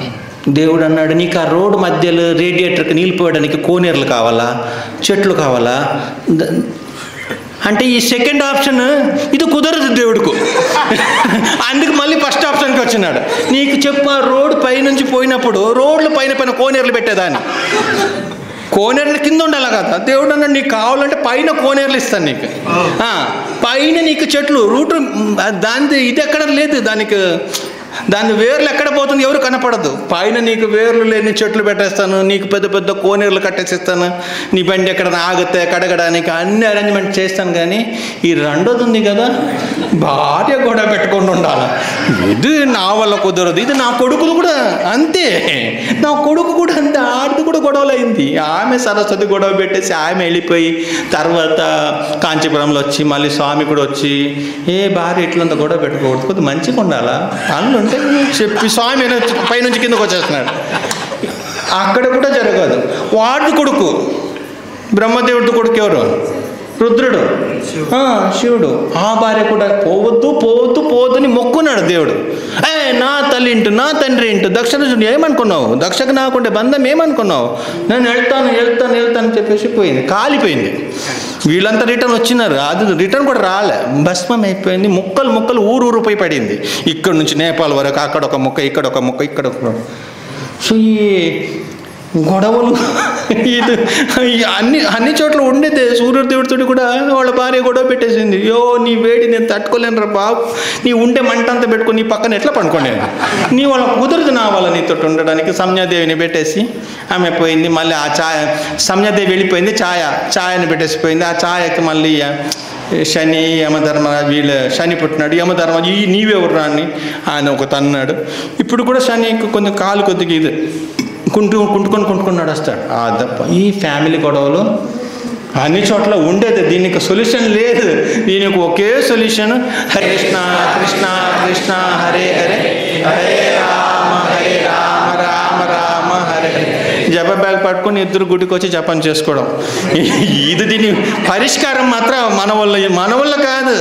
దేవుడు అన్నాడు, నీకు ఆ రోడ్డు మధ్యలో రేడియేటర్కి నీళ్ళు పోయడానికి కోనేరులు కావాలా, చెట్లు కావాలా అంటే ఈ సెకండ్ ఆప్షన్ ఇది కుదరదు దేవుడికి. అందుకు మళ్ళీ ఫస్ట్ ఆప్షన్కి వచ్చినాడు. నీకు చెప్పు, ఆ రోడ్డు పైనుంచి పోయినప్పుడు రోడ్లు పైన కోనేరులు పెట్టేదాన్ని, కోనేరుల కింద ఉండాలి కదా. దేవుడు అన్నాడు, నీకు కావాలంటే పైన కోనేరులు ఇస్తాను నీకు, పైన నీకు చెట్లు రూట్ దాని ఇది ఎక్కడ లేదు, దాని వేర్లు ఎక్కడ పోతుంది ఎవరు కనపడదు. పైన నీకు వేర్లు లేని చెట్లు పెట్టేస్తాను, నీకు పెద్ద పెద్ద కోనేరులు కట్టేసిస్తాను, నీ బండి ఎక్కడ ఆగితే కడగడానికి అన్ని అరేంజ్మెంట్ చేస్తాను. కానీ ఈ రెండోది ఉంది కదా, భార్య గొడవ పెట్టుకొని ఉండాలి, ఇది నా వల్ల కుదరదు. ఇది నా కొడుకులు కూడా అంతే, నా కొడుకు కూడా అంతే, ఆడిది కూడా గొడవలు అయింది. ఆమె సరస్వతి గొడవ పెట్టేసి ఆమె వెళ్ళిపోయి తర్వాత కాంచీపురంలో వచ్చి మళ్ళీ స్వామి కూడా వచ్చి, ఏ భార్య ఇట్లంతా గొడవ పెట్టుకోకూడదు, కొద్దిగా మంచిగా ఉండాలా పనులు అంటే చెప్పి స్వామి పైనుంచి కిందకు వచ్చేస్తున్నాడు. అక్కడ కూడా జరగదు. వాడి కొడుకు బ్రహ్మదేవుడి కొడుకు ఎవరు, రుద్రుడు, శివుడు. ఆ భార్య కూడా పోవద్దు అని మొక్కున్నాడు దేవుడు. నా తల్లి ఇంటు, నా తండ్రి ఇంటు, దక్షిణ ఏమనుకున్నావు, దక్షకు నాకుండే బంధం ఏమనుకున్నావు, నేను వెళ్తాను చెప్పేసి పోయింది, కాలిపోయింది. వీళ్ళంతా రిటర్న్ వచ్చినారు, అది రిటర్న్ కూడా రాలే, భస్మం అయిపోయింది. ముక్కలు ఊరు పోయి పడింది. ఇక్కడ నుంచి నేపాల్ వరకు అక్కడ ఒక ముక్క, ఇక్కడ ఒక ముక్క, ఇక్కడ ఒక. సో ఈ గొడవలు ఇది అన్ని చోట్ల ఉండేదే. సూర్యదేవుడితో కూడా వాళ్ళ భార్య గొడవ పెట్టేసింది. నీ వేడి నేను తట్టుకోలేను రా బాబు, నీ ఉండే మంట అంతా పెట్టుకుని నీ పక్కన ఎట్లా పనుకోలేను, నీ వాళ్ళ కుదరదు నా వాళ్ళ నీతో ఉండడానికి. సంజ్ఞాదేవిని పెట్టేసి ఆమె పోయింది. మళ్ళీ ఆ సంజ్ఞాదేవి వెళ్ళిపోయింది, ఛాయని పెట్టేసిపోయింది. ఆ ఛాయకి మళ్ళీ శని యమధర్మ శని పుట్టినాడు. యమధర్మ నీవెవరు అని ఆయన ఒక తన్నాడు. ఇప్పుడు కూడా శనికి కొంచెం కాలు కొద్దిగా ఇది కుంటుకొని వస్తాడు. తప్ప ఈ ఫ్యామిలీ గొడవలు అన్ని చోట్ల ఉండేది. దీనికి సొల్యూషన్ లేదు, దీనికి ఒకే సొల్యూషన్, హరే కృష్ణ కృష్ణ కృష్ణ హరే హరే, హరే రామ రామ రామ హరే హరే. జప బ్యాగ్ పట్టుకొని ఇద్దరు గుడికి వచ్చి జపం చేసుకోవడం. ఇది దీని పరిష్కారం మాత్రం మన వల్ల కాదు.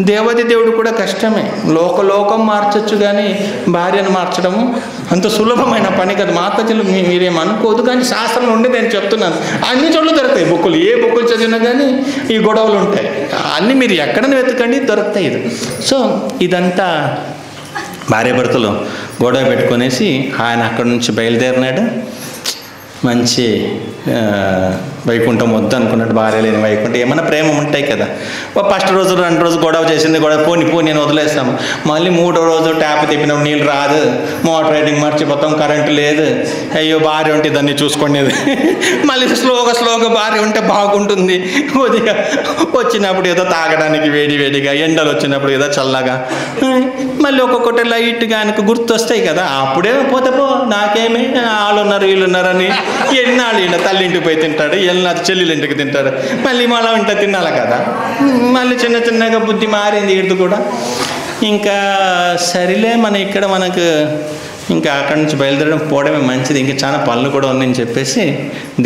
దేవది దేవుడు కూడా కష్టమే. లోకం మార్చచ్చు, కానీ భార్యను మార్చడము అంత సులభమైన పని కాదు. మాతాజీలు మీరేమనుకోదు, కానీ శాస్త్రంలో ఉండి నేను చెప్తున్నాను. అన్ని చోట్ల దొరుకుతాయి బుక్కులు. ఏ బుక్కులు చదివినా కానీ ఈ గొడవలు ఉంటాయి. అన్నీ మీరు ఎక్కడైనా వెతకండి, దొరుకుతాయి. ఇది సో ఇదంతా భార్యాభర్తలు గొడవ పెట్టుకొనేసి ఆయన అక్కడి నుంచి బయలుదేరినాడు. మంచి వైకుంఠం వద్దు అనుకున్నట్టు, భార్య లేని వైకుంఠం. ఏమన్నా ప్రేమ ఉంటాయి కదా. ఫస్ట్ రోజు 2 రోజులు గొడవ చేసింది, గొడవ పోని నేను వదిలేస్తాము. మళ్ళీ 3వ రోజు ట్యాప్ తిప్పినప్పుడు నీళ్ళు రాదు, మోటార్ రైడింగ్ మర్చిపోతాం, కరెంటు లేదు. అయ్యో భార్య ఉంటే దాన్ని చూసుకునేది. మళ్ళీ స్లోగా భార్య ఉంటే బాగుంటుంది. కొద్దిగా వచ్చినప్పుడు ఏదో తాగడానికి వేడిగా, ఎండలు వచ్చినప్పుడు ఏదో చల్లగా, మళ్ళీ ఒక్కొక్కటి లైట్గా ఆయనకు గుర్తు వస్తాయి కదా. అప్పుడే పోతే నాకేమి వాళ్ళు ఉన్నారు వీళ్ళు ఉన్నారని ఎన్నాళ్ళు ఈయన తల్లి ఇంటికి పోయి తింటాడు, ఎన్నాళ్ళు చెల్లెలు ఇంటికి తింటాడు, మళ్ళీ మళ్ళీ ఇంట తినాలి కదా. మళ్ళీ చిన్నగా బుద్ధి మారింది వీడిది కూడా. ఇంకా సరిలే మనకు ఇంకా అక్కడి నుంచి బయలుదేరడం పోవడమే మంచిది, ఇంకా చాలా పనులు కూడా ఉందని చెప్పేసి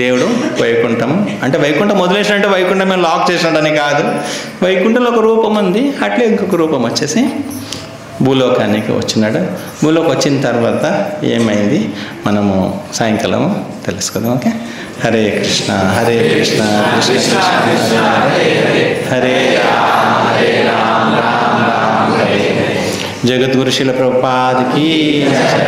దేవుడు వైకుంఠం అంటే వైకుంఠం వదిలేసినట్టే వైకుంఠమే లాక్ చేసినట్టని కాదు. వైకుంఠంలో ఒక రూపం ఉంది, అట్లే ఇంకొక రూపం వచ్చేసి భూలోకానికి వచ్చినాడు. భూలోకి వచ్చిన తర్వాత ఏమైంది మనము సాయంకాలం తెలుసుకుందాం. ఓకే. హరే కృష్ణ హరే కృష్ణ కృష్ణ కృష్ణ హరే రామ రామ రామ హరే హరే. జగద్గురు శిల ప్రభుపాద్ కీ జై.